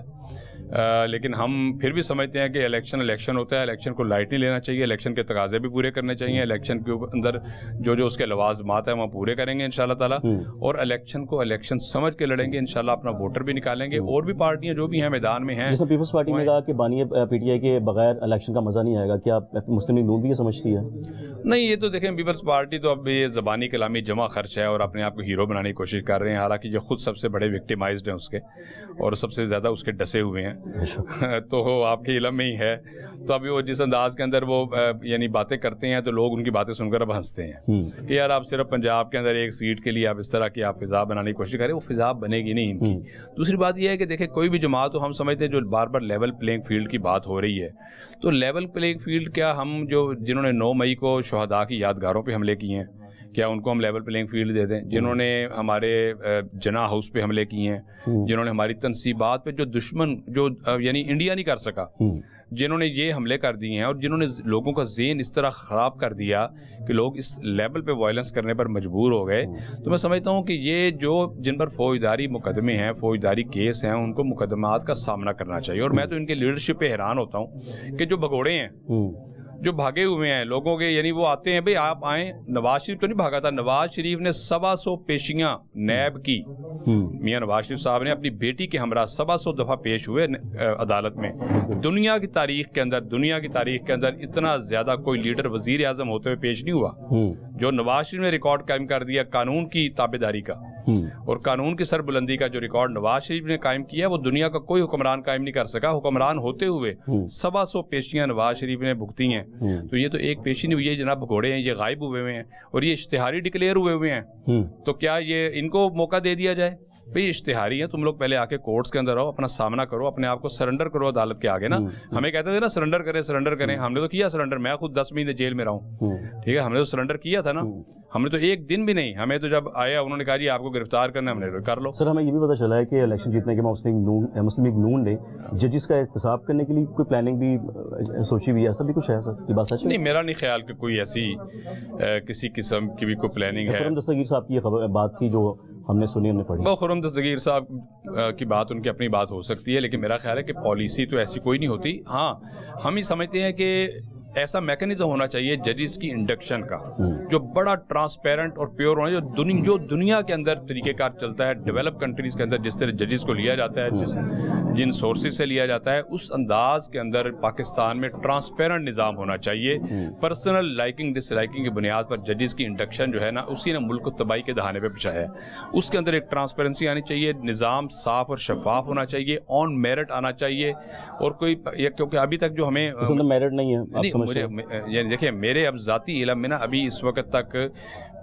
लेकिन हम फिर भी समझते हैं कि इलेक्शन होता है, इलेक्शन को लाइट नहीं लेना चाहिए, इलेक्शन के तकाजे भी पूरे करने चाहिए, इलेक्शन के अंदर जो जो उसके लवाजमात है वहाँ पूरे करेंगे इंशाल्लाह ताला, और इलेक्शन को इलेक्शन समझ के लड़ेंगे इंशाल्लाह, अपना वोटर भी निकालेंगे। और भी पार्टियाँ जो भी हैं मैदान में हैं, जैसे पीपल्स पार्टी ने कहा कि बानी PTI के बगैर इलेक्शन का मज़ा नहीं आएगा, क्या मुस्लिम लीग नून भी ये समझती है? नहीं, ये तो देखें, पीपल्स पार्टी तो अब ये ज़बानी कलामी जमा खर्च है और अपने आप को हीरो बनाने की कोशिश कर रहे हैं, हालांकि ये खुद सबसे बड़े विक्टिमाइज्ड हैं उसके और सबसे ज़्यादा उसके डसे हुए हैं। हैं तो आपके इलम में ही है। तो अभी वो जिस अंदाज के अंदर वो यानी बातें करते हैं तो लोग उनकी बातें सुनकर अब हंसते हैं कि यार आप सिर्फ पंजाब के अंदर एक सीट के लिए आप इस तरह की आप फिजा बनाने की कोशिश करें, वो फिजा बनेगी नहीं इनकी। दूसरी बात यह है कि देखें कोई भी जमात हो, हम समझते हैं जो बार बार लेवल प्लेइंग फील्ड की बात हो रही है, तो लेवल प्लेइंग फील्ड क्या हम जो जिन्होंने 9 मई को शहदा की यादगारों पर हमले किए हैं क्या उनको हम लेवल प्लेइंग फील्ड दे दें? जिन्होंने हमारे जना हाउस पे हमले किए हैं, जिन्होंने हमारी तनसीबात पे जो दुश्मन जो यानी इंडिया नहीं कर सका, जिन्होंने ये हमले कर दिए हैं और जिन्होंने लोगों का ज़हन इस तरह ख़राब कर दिया कि लोग इस लेवल पे वायलेंस करने पर मजबूर हो गए, तो मैं समझता हूँ कि ये जो जिन पर फौजदारी मुकदमे हैं, फौजदारी केस हैं, उनको मुकदमात का सामना करना चाहिए। और मैं तो इनके लीडरशिप पे हैरान होता हूँ कि जो भगोड़े हैं, जो भागे हुए हैं लोगों के, यानी वो आते हैं भाई आप आए। नवाज शरीफ तो नहीं भागा था, नवाज शरीफ ने 125 पेशियां नैब की, मियां नवाज शरीफ साहब ने अपनी बेटी के हमरा 125 दफ़ा पेश हुए अदालत में। दुनिया की तारीख के अंदर इतना ज़्यादा कोई लीडर वजीर आज़म होते हुए पेश नहीं हुआ। जो नवाज शरीफ ने रिकॉर्ड कायम कर दिया कानून की ताबेदारी का और कानून की सरबुलंदी का, जो रिकॉर्ड नवाज शरीफ ने कायम किया वो दुनिया का कोई हुक्मरान कायम नहीं कर सका। हुक्मरान होते हुए 125 पेशियां नवाज शरीफ ने भुगती हैं। तो ये तो एक पेशी नहीं हुई है जनाब, भगोड़े हैं, ये गायब हुए हुए हैं और ये इश्तिहारी डिक्लेयर हुए हुए हैं। तो क्या ये इनको मौका दे दिया जाए? भाई इश्तिहारी है, तुम लोग पहले आके कोर्ट्स के अंदर आओ, अपना सामना करो, अपने आप को सरेंडर करो अदालत के आगे ना। हमें कहते थे ना सरेंडर करें, हमने तो किया सरेंडर। मैं खुद 10 महीने जेल में रहा हूँ, ठीक है, हमने तो सरेंडर किया था ना। हमने तो एक दिन भी नहीं, हमें तो जब आया उन्होंने कहा जी आपको गिरफ्तार करना, हमने कर लो। सर हमें ये भी पता चला है कि इलेक्शन जीतने के बाद मुस्लिम लीग नून ने जजिस का एहतसाब करने के लिए कोई प्लानिंग भी सोची हुई है, ऐसा भी कुछ है सर? ये बात सच है? नहीं, मेरा नहीं ख्याल कि कोई ऐसी किसी किस्म की भी कोई प्लानिंग है। खुर्रम दस्तगीर साहब की ये बात थी जो हमने सुनी, हमने पढ़ी। वो खुर्रम दस्तगीर साहब की बात उनकी अपनी बात हो सकती है, लेकिन मेरा ख्याल है कि पॉलिसी तो ऐसी कोई नहीं होती। हाँ, हम ही समझते हैं कि ऐसा मैकेनिज्म होना चाहिए जजिस की इंडक्शन का जो बड़ा ट्रांसपेरेंट और प्योर होना, जो दुनिया के अंदर तरीक़ेकार चलता है, डेवलप कंट्रीज़ के अंदर जिस तरह जजिस को लिया जाता है, जिन सोर्सेज से लिया जाता है, उस अंदाज के अंदर पाकिस्तान में ट्रांसपेरेंट निज़ाम होना चाहिए। पर्सनल लाइकिंग डिसलाइकिंग की बुनियाद पर जजिस की इंडक्शन जो है ना, उसी ने मुल्क को तबाही के दहाने पर बिछाया है। उसके अंदर एक ट्रांसपेरेंसी आनी चाहिए, निज़ाम साफ और शफाफ होना चाहिए, ऑन मेरिट आना चाहिए। और कोई क्योंकि अभी तक जो हमें मेरिट नहीं है, मुझे देखिए, मेरे अब ज़ाती इल्म में ना अभी इस वक्त तक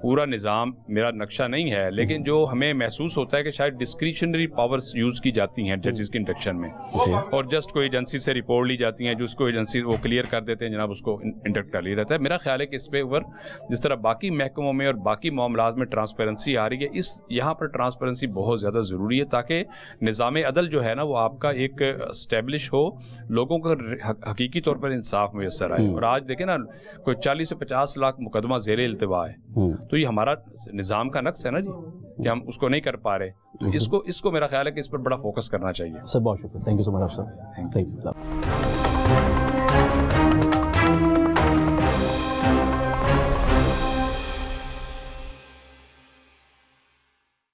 पूरा निज़ाम मेरा नक्शा नहीं है, लेकिन जो हमें महसूस होता है कि शायद डिस्क्रिशनरी पावर्स यूज़ की जाती हैं जजेस के इंडक्शन में, और जस्ट कोई एजेंसी से रिपोर्ट ली जाती है, जो उसको एजेंसी वो क्लियर कर देते हैं, जनाब उसको इंडक्ट कर लिया रहता है। मेरा ख्याल है कि इस पे ऊपर जिस तरह बाकी महकमों में और बाकी मामलात में ट्रांसपेरेंसी आ रही है, इस यहाँ पर ट्रांसपेरेंसी बहुत ज़्यादा ज़रूरी है ताकि निज़ाम अदल जो है ना वो आपका एक इस्टेब्लिश हो, लोगों को हकीकी तौर पर इंसाफ मैसर आए। और आज देखें ना, कोई 40 से 50 लाख मुकदमा ज़ेरे इल्तिवा है, तो ये हमारा निज़ाम का नक्स है ना जी, कि हम उसको नहीं कर पा रहे। तो इसको मेरा ख्याल है कि इस पर बड़ा फोकस करना चाहिए। सर बहुत शुक्रिया, thank you so much sir, thank you.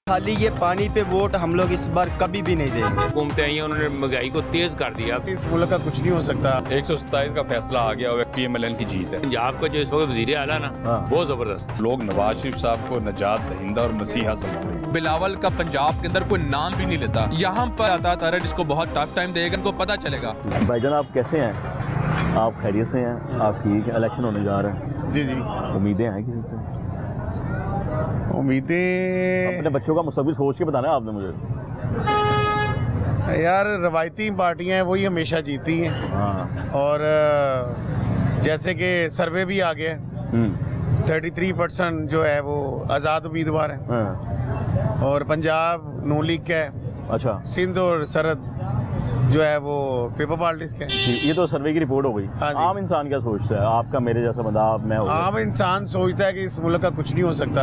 खाली ये पानी पे वोट हम लोग इस बार कभी भी नहीं देंगे। हुकूमतें आई हैं, उन्होंने महंगाई को तेज कर दिया। इस मुल्क का कुछ नहीं हो सकता। 127 का फैसला आ गया और PMLN की जीत है। पंजाब का जो इस वक्त वजीर आला ना, बहुत जबरदस्त। लोग नवाज शरीफ साहब को नजात दहिंदा और मसीहा समझते हैं। बिलावल का पंजाब के अंदर कोई नाम भी नहीं लेता। यहाँ पर आता तारा जिसको बहुत टफ टाइम देगा, इनको पता चलेगा। भाईजान आप कैसे हैं? आप खैरियत से हैं? आप ठीक है? इलेक्शन होने जा रहे हैं, जी जी, उम्मीदें हैं किसी से? उम्मीदें अपने बच्चों का मुस्तकबिल सोच के बताना है आपने मुझे। यार रवायती पार्टियां हैं वही हमेशा जीती हैं। हाँ। और जैसे कि सर्वे भी आ गया, 33% जो है वो आज़ाद उम्मीदवार हैं। हाँ। और पंजाब नून लीग का है। अच्छा। सिंध और सरहद जो है वो पेपर पॉलिटिक्स के। ये तो सर्वे की रिपोर्ट हो गई। हाँ जी। आम इंसान क्या सोचता है? आपका मेरे जैसा बंदा, आप मैं होगा। आम इंसान सोचता है कि इस मुल्क का कुछ नहीं हो सकता।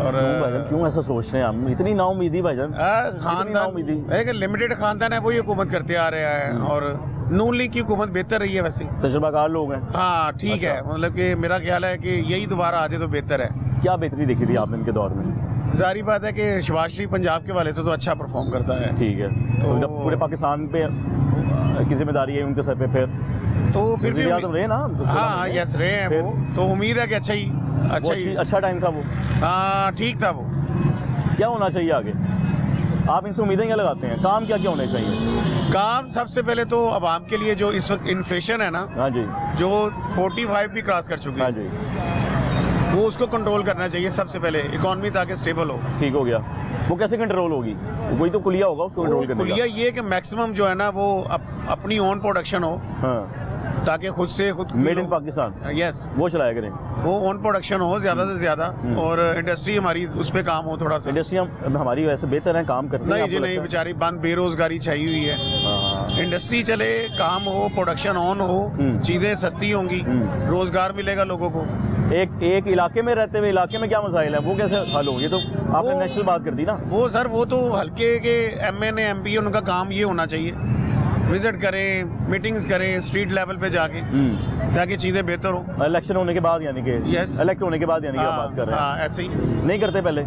और भाईजान क्यों ऐसा सोच रहे हैं? हम इतनी नाउमीदी भाईजान, खानदान एक लिमिटेड खानदान है, वही हुकूमत करते आ रहा है। और नून लीग की हुकूमत बेहतर रही है वैसे। तजुर्बाकार लोग हैं। हाँ ठीक है, मतलब कि मेरा ख्याल है कि यही दोबारा आ जाए तो बेहतर है। क्या बेहतरी देखी थी आपने इनके दौर में? जारी बात है कि शहबाज शरीफ पंजाब के वाले से तो अच्छा परफॉर्म करता है। ठीक है, तो जब पूरे पाकिस्तान पे की जिम्मेदारी है उनके सर पे, तो फिर भी रहे ना। हाँ यस रहे हैं वो, तो उम्मीद है कि अच्छा टाइम था वो। हाँ ठीक था वो। क्या होना चाहिए आगे? आप इनसे उम्मीदें क्या लगाते हैं, काम क्या क्या होने चाहिए? काम सबसे पहले तो आवाम के लिए जो इस वक्त इन्फ्लेशन है ना, हाँ जी, जो 45 भी क्रॉस कर चुकी हाँ है, जी, वो उसको कंट्रोल करना चाहिए सबसे पहले, इकॉनमी ताकि स्टेबल हो। ठीक हो गया। वो कैसे कंट्रोल होगी? कोई तो कुलिया होगा उसको कंट्रोल करने कुलिया का। ये कि मैक्सिमम जो है ना वो अपनी ओन प्रोडक्शन हो, हाँ, ताकि खुद से खुद मेड इन पाकिस्तान, यस, वो चलाया करें। वो ओन प्रोडक्शन हो ज़्यादा से ज़्यादा, और इंडस्ट्री हमारी उस पर काम हो थोड़ा सा। इंडस्ट्री हमारी वैसे बेहतर है, काम करती है। नहीं जी नहीं, बेचारी बंद, बेरोजगारी छाई हुई है। हाँ, इंडस्ट्री चले, काम हो, प्रोडक्शन ऑन हो, चीज़ें सस्ती होंगी, रोजगार मिलेगा लोगों को। एक इलाके में रहते हुए इलाके में क्या मसाइल है, वो कैसे हल होंगे? तो आपने नेशनल बात कर दी ना। वो सर, वो तो हल्के के MNA MP उनका काम ये होना चाहिए, विजिट करें, मीटिंग्स करें स्ट्रीट लेवल पे जाके, ताकि चीज़ें बेहतर हो। इलेक्शन होने के बाद, यानी कि Yes. इलेक्ट होने के बाद, यानी कि आप बात कर रहे हैं। हाँ, ऐसे ही नहीं करते पहले?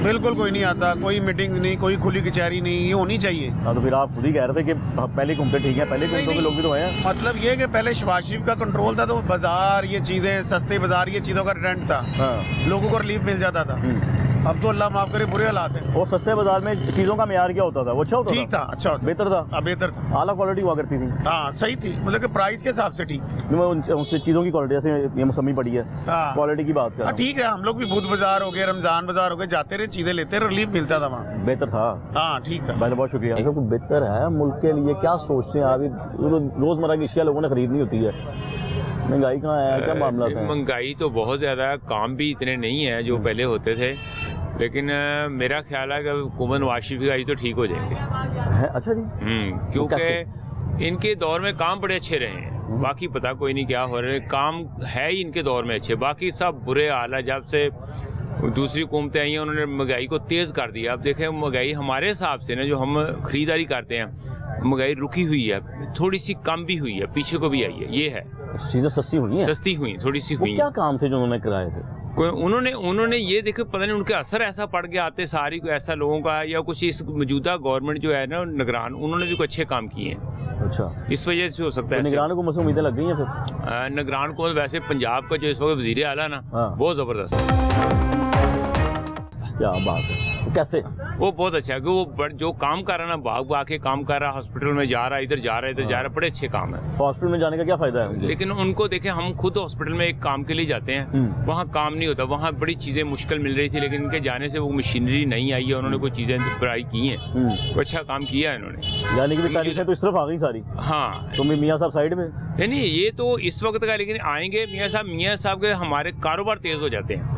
बिल्कुल कोई नहीं आता, कोई मीटिंग नहीं, कोई खुली कचहरी नहीं, ये होनी चाहिए। हाँ, तो फिर आप खुद ही कह रहे थे कि पहले घूमते ठीक है, पहले घूमते के लोग भी तो हैं। मतलब ये कि पहले शहबाज शरीफ का कंट्रोल था तो बाजार, ये चीज़ें सस्ते बाजार, ये चीज़ों का ट्रेंड था, हाँ, लोगों को रिलीफ मिल जाता था। अब तो अल्लाह माफ करे बुरे हालात हैं। और सस्ते बाजार में चीज़ों का म्यार क्या होता था? वो अच्छा होता ठीक था, अच्छा होता, बेहतर था, हाँ, बेहतर था, आला क्वालिटी हुआ करती थी। हाँ सही थी, मतलब कि प्राइस के हिसाब से ठीक थी। उनसे चीज़ों की क्वालिटी, जैसे ये मौसमी पड़ी है, हाँ। क्वालिटी की बात कर रहा हाँ हूँ। ठीक है, हम लोग भी बुध बाजार हो गए, रमजान बाजार हो गए, जाते रहे, चीज़ें लेते रहे, रिलीफ मिलता था वहाँ। बेहतर था। हाँ ठीक था। भाई बहुत शुक्रिया। तो बेहतर है मुल्क के लिए, क्या सोचते हैं आप? रोज़मर्रा की अशिया लोगों ने खरीदनी होती है, महंगाई कहाँ है, क्या मामला है? महंगाई तो बहुत ज़्यादा है, काम भी इतने नहीं है जो पहले होते थे, लेकिन मेरा ख्याल है कि हुकूमत नवाज शरीफ की आई तो ठीक हो जाएंगे। अच्छा जी, क्योंकि इनके दौर में काम बड़े अच्छे रहे हैं, बाकी पता कोई नहीं क्या हो रहा है, काम है ही इनके दौर में अच्छे, बाकी सब बुरे हाल है। जब से दूसरी हुकूमतें आई हैं उन्होंने महंगाई को तेज़ कर दिया। अब देखें, महंगाई हमारे हिसाब से ना, जो हम खरीदारी करते हैं, महंगाई रुकी हुई है, थोड़ी सी कम भी हुई है, पीछे को भी आई है, ये है। चीज़ें सस्ती हुई हैं, सस्ती हुई, थोड़ी सी हुई। क्या काम थे जो उन्होंने कराए थे? कोई उन्होंने ये देखो, पता नहीं उनके असर ऐसा पड़ गया आते सारी को ऐसा लोगों का, या कुछ इस मौजूदा गवर्नमेंट जो है ना निगरान, उन्होंने भी कुछ अच्छे काम किए हैं, अच्छा, इस वजह से हो सकता है। निगरान को मुझसे उम्मीदें लग गई हैं फिर? निगरान को वैसे पंजाब का जो इस वक्त वजीर आला ना, हाँ। बहुत जबरदस्त है। क्या बात है, तो कैसे? वो बहुत अच्छा है कि वो जो काम कर रहा है ना, भाग भाग के काम कर रहा है, हॉस्पिटल में जा रहा है, इधर जा रहा है, इधर जा रहा है, बड़े अच्छे काम है। हॉस्पिटल में जाने का क्या फायदा है मुझे? लेकिन उनको देखें, हम खुद हॉस्पिटल में एक काम के लिए जाते हैं, वहाँ काम नहीं होता, वहाँ बड़ी चीज़ें मुश्किल मिल रही थी, लेकिन इनके जाने से वो मशीनरी नहीं आई है, उन्होंने कोई चीज़ें ट्राई की हैं, वो अच्छा काम किया है इन्होंने। यानी कि तारीखें तो इस तरफ आ गई सारी। हाँ, तो मियाँ साहब साइड में नहीं ये तो इस वक्त का, लेकिन आएंगे मियाँ साहब के हमारे कारोबार तेज हो जाते हैं।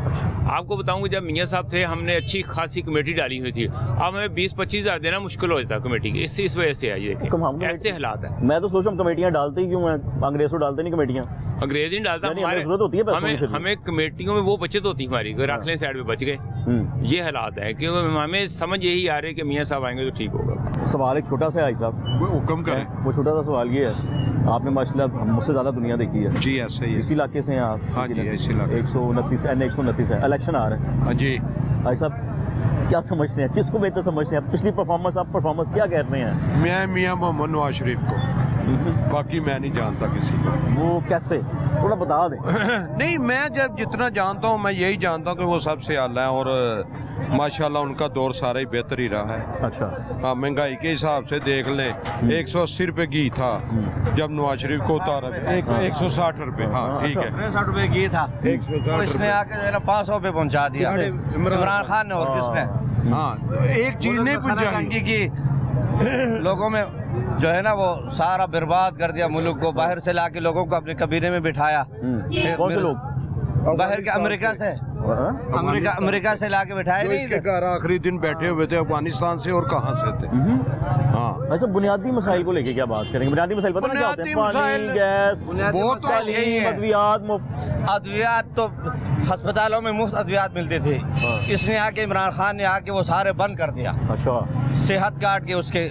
आपको बताऊंगा, जब मियाँ साहब थे हमने अच्छी खासी कमेटी डाली हुई थी, अब हमें 20-25 हज़ार देना मुश्किल हो जाता है कमेटी की, इस वजह से है ये, ऐसे हालात है। मैं तो सोच रहा हूँ कमेटियाँ डालते ही क्यों हैं, अंग्रेज तो डालते नहीं कमेटियाँ, अंग्रेज नहीं डालता, हमें जरूरत होती है हमें कमेटियों में वो बचत होती है हमारी, रख लें साइड में बच गए, ये हालात है। क्योंकि हमें समझ यही आ रही है कि मियाँ साहब आएंगे तो ठीक होगा। सवाल एक छोटा सा है साहब, हुक्म करें। वो छोटा सा सवाल ये है, आपने माशाल्लाह मुझसे ज़्यादा दुनिया देखी है जी, ऐसे ही है। इसी इलाके से हैं आप? हाँ जी, इसी इलाके। 129 है, इलेक्शन आ रहे हैं। हाँ जी, भाई साहब क्या समझते हैं, किसको बेहतर समझते हैं? पिछली परफॉर्मेंस, आप परफॉर्मेंस क्या कह रहे हैं? मैं मियाँ मोहम्मद नवाज शरीफ को, बाकी मैं नहीं जानता किसी को। वो कैसे, थोड़ा बता दें। नहीं, मैं जब जितना जानता हूँ मैं यही जानता हूँ कि वो सबसे आला है, और माशाल्लाह उनका दौर सारा ही बेहतर ही रहा है। अच्छा, हाँ, महंगाई के हिसाब से देख लें, 180 रुपये घी था जब नवाज शरीफ को उतारा, 160 रुपये। हाँ ठीक है, 60 रुपए घी था, 160 इसने आके 500 पे पहुंचा दिया इमरान खान ने, और किसने? हाँ, एक चीज नहीं पूछा की लोगों में जो है ना वो सारा बर्बाद कर दिया मुल्क को, बाहर से लाके लोगों को अपने कबीले में बिठाया। कौन से लोग? बाहर के अमेरिका से, अमेरिका से लाके बिठाए जो नहीं इसके घर आखिरी दिन बैठे हुए थे अफगानिस्तान से, और कहाँ से थे। हाँ, अच्छा, बुनियादी मसाइल को लेके क्या बात करेंगे? बुनियादी मसाइल पता नहीं क्या होते हैं? पानी, गैस, वो तो यही है। अद्वियात मुफ्त, अद्वियात तो अस्पतालों में मुफ्त अद्वियात मिलती थी, इसने आके इमरान खान ने आके वो सारे बंद कर दिया। अच्छा, सेहत कार्ड के उसके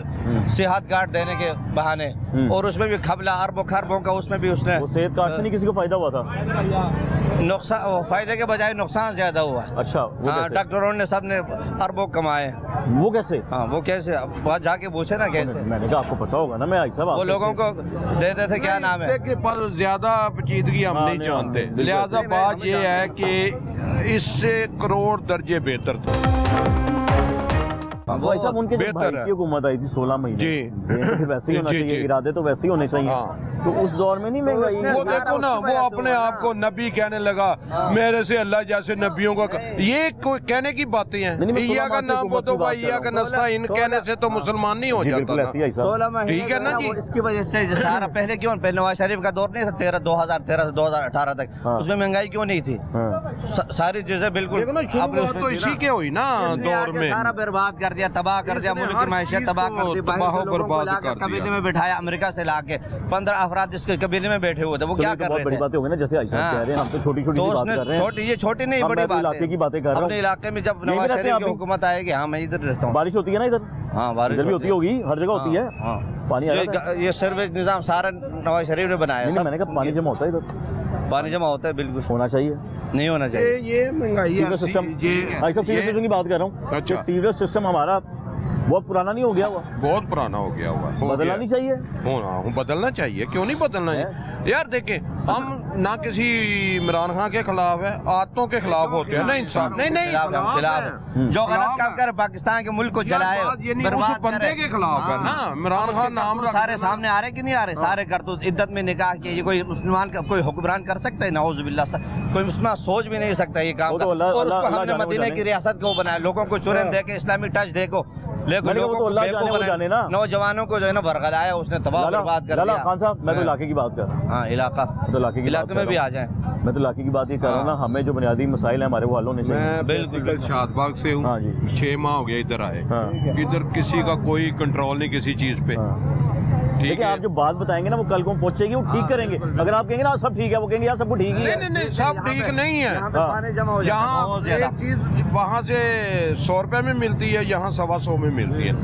सेहत कार्ड देने के बहाने, और उसमें भी खबला अरबों खरबों का, उसमें भी उसने वो सेहत कार्ड से नहीं किसी को फायदा हुआ था? नुकसान, फायदे के बजाय नुकसान ज्यादा हुआ। अच्छा, वो हाँ, कैसे? डॉक्टरों ने सब ने अरबों कमाए। वो कैसे? हाँ, वो कैसे, अब वहाँ जाके पूछे ना कैसे। मैंने कहा आपको पता होगा ना, मैं आई साहब वो लोगों को दे देते, क्या नाम है, पर ज्यादा पेचीदगी हम नहीं जानते, बिल्कुल। लिहाजा बात ये है कि इससे करोड़ दर्जे बेहतर था। भाई साहब उनके जो बेहतर भाई है। की हुकूमत आई थी 16 महीने जी। ये तो फिर वैसे ही होना जी, चाहिए, जी। इरादे तो वैसे ही होने चाहिए। हाँ। तो उस दौर में नहीं महंगाई वो देखो ना, वो अपने आप को नबी कहने लगा, मेरे से अल्लाह जैसे नबियों को ये कोई कहने की बातें हैं। नहीं, मैं ईया का 16 नाम को तो भाई ईया का नस्ताइन कहने से तो मुसलमान नहीं हो जी, जाता बिल्कुल ऐसे ही ना। है साहब। 16 महीने ठीक है ना जो जी। वो इसकी वजह से जो सारा पहले क्यों, पहले नवाज शरीफ का दौर नहीं था 2013 से 2018 तक, हाँ। उसमें महंगाई क्यों नहीं थी? हाँ। सारी चीजें बिल्कुल देखो ना, अपने शुरुआत उसमें तो थी इसी ना। के हुई ना इसने दौर आके में। सारा बर्बाद कर दिया, तबाह कर दिया, इसने मुल्क हर की मैशियत चीज तबाह को कर दी, बाहर तबाह से लोगों को बर्बाद लाकर कर दिया। कबीले में बिठाया, अमेरिका से लाके 15 अफराद इसके कबीले में बैठे हुए थे, वो तो क्या ये तो कर बहुत रहे बड़ी थे? बातें हो गई ना, जैसे आयशा हाँ। कह रहे हैं, हम तो छोटी छोटी तो सी बात उसने कर रहे हैं। छोटी, ये छोटी नहीं हाँ, बड़ी मैं तो बात इलाके की बातें कर रहा हूँ। अपने इलाके में जब यहीं नवाज पे रहते हैं शरीफ आप की भी? हुकूमत आएगी, हाँ मैं इधर रहता हूँ। बारिश होती है ना इधर, हाँ बारिश इधर भी होती होगी, हर जगह होती है। हाँ। पानी आ रहा है। ये सर्विस निजाम सारा नवाज शरीफ ने बनाया नहीं, सब। मैंने कहा पानी जमा होता है इधर, पानी जमा होता है, बिल्कुल होना चाहिए। नहीं होना चाहिए। ये महंगाई सीवर सिस्टम, भाई साहब सीवर सिस्टम की बात कर रहा हूँ। अच्छा। ये सीवर सिस्टम हमारा बहुत पुराना नहीं हो गया हुआ, बहुत पुराना हो गया हुआ, हो बदलना गया। नहीं चाहिए। होना बदलना चाहिए, क्यों नहीं बदलना चाहिए यार। देखें, हम ना किसी इमरान खान के खिलाफ है, आदतों के खिलाफ होते हैं ना इंसान। नहीं नहीं, खिलाफ हम खिलाफ हैं। जो गलत काम कर पाकिस्तान के मुल्क को जलाए, ये नहीं, उस बर्बाद बंदे करे। के खिलाफ है ना। इमरान खान नाम रख सारे सामने आ रहे कि नहीं आ रहे? सारे करतूत, इद्दत में निकाह किए, ये कोई मुसलमान का कोई हुक्मरान कर सकता है? नाउजुबिल्लाह, कोई मुसलमान सोच भी नहीं सकता ये काम वो का। तो अल्लाह- और अल्लाह- उसको अल्लाह हमने जाने वो मदीने जाने। की रियासत को बनाया, लोगों को चुरन दे के इस्लामिक टच देखो, लेकिन मैंने कहा वो लोगों तो को अल्लाह बेवकूफ जाने वो बनाया। जाने ना। नौजवानों को जो है ना भरगलाया, उसने तबाह बर्बाद कर लाला दिया। खान साहब, मैं तो हाँ। इलाके की बात कर रहा हूँ। हाँ, इलाका तो इलाके की इलाके बात में कर भी रहा आ हूँ। जाए। मैं तो इलाके की बात ये कर रहा हूँ ना, हमें जो बुनियादी मसाइल हैं हमारे वो हल होने चाहिए। मैं बिल्कुल, बिल्कुल शादबाग से हूँ। हाँ जी। 6 माह हो गया इधर आए। हाँ। इधर किसी का कोई कंट्रोल नहीं किसी चीज पे। हाँ। ठीक देखिए, है। आप जो बात बताएंगे ना वो कल को पहुंचेगी, वो ठीक करेंगे। अगर आप कहेंगे ना सब ठीक है, वो कहेंगे यार सब कुछ ठीक ही नहीं है। नहीं नहीं, सब ठीक नहीं है। यहाँ पे हाँ। पानी जमा हो जाता है यहाँ बहुत ज्यादा। एक चीज वहाँ से 100 रुपए में मिलती है, यहाँ 125 में मिलती है।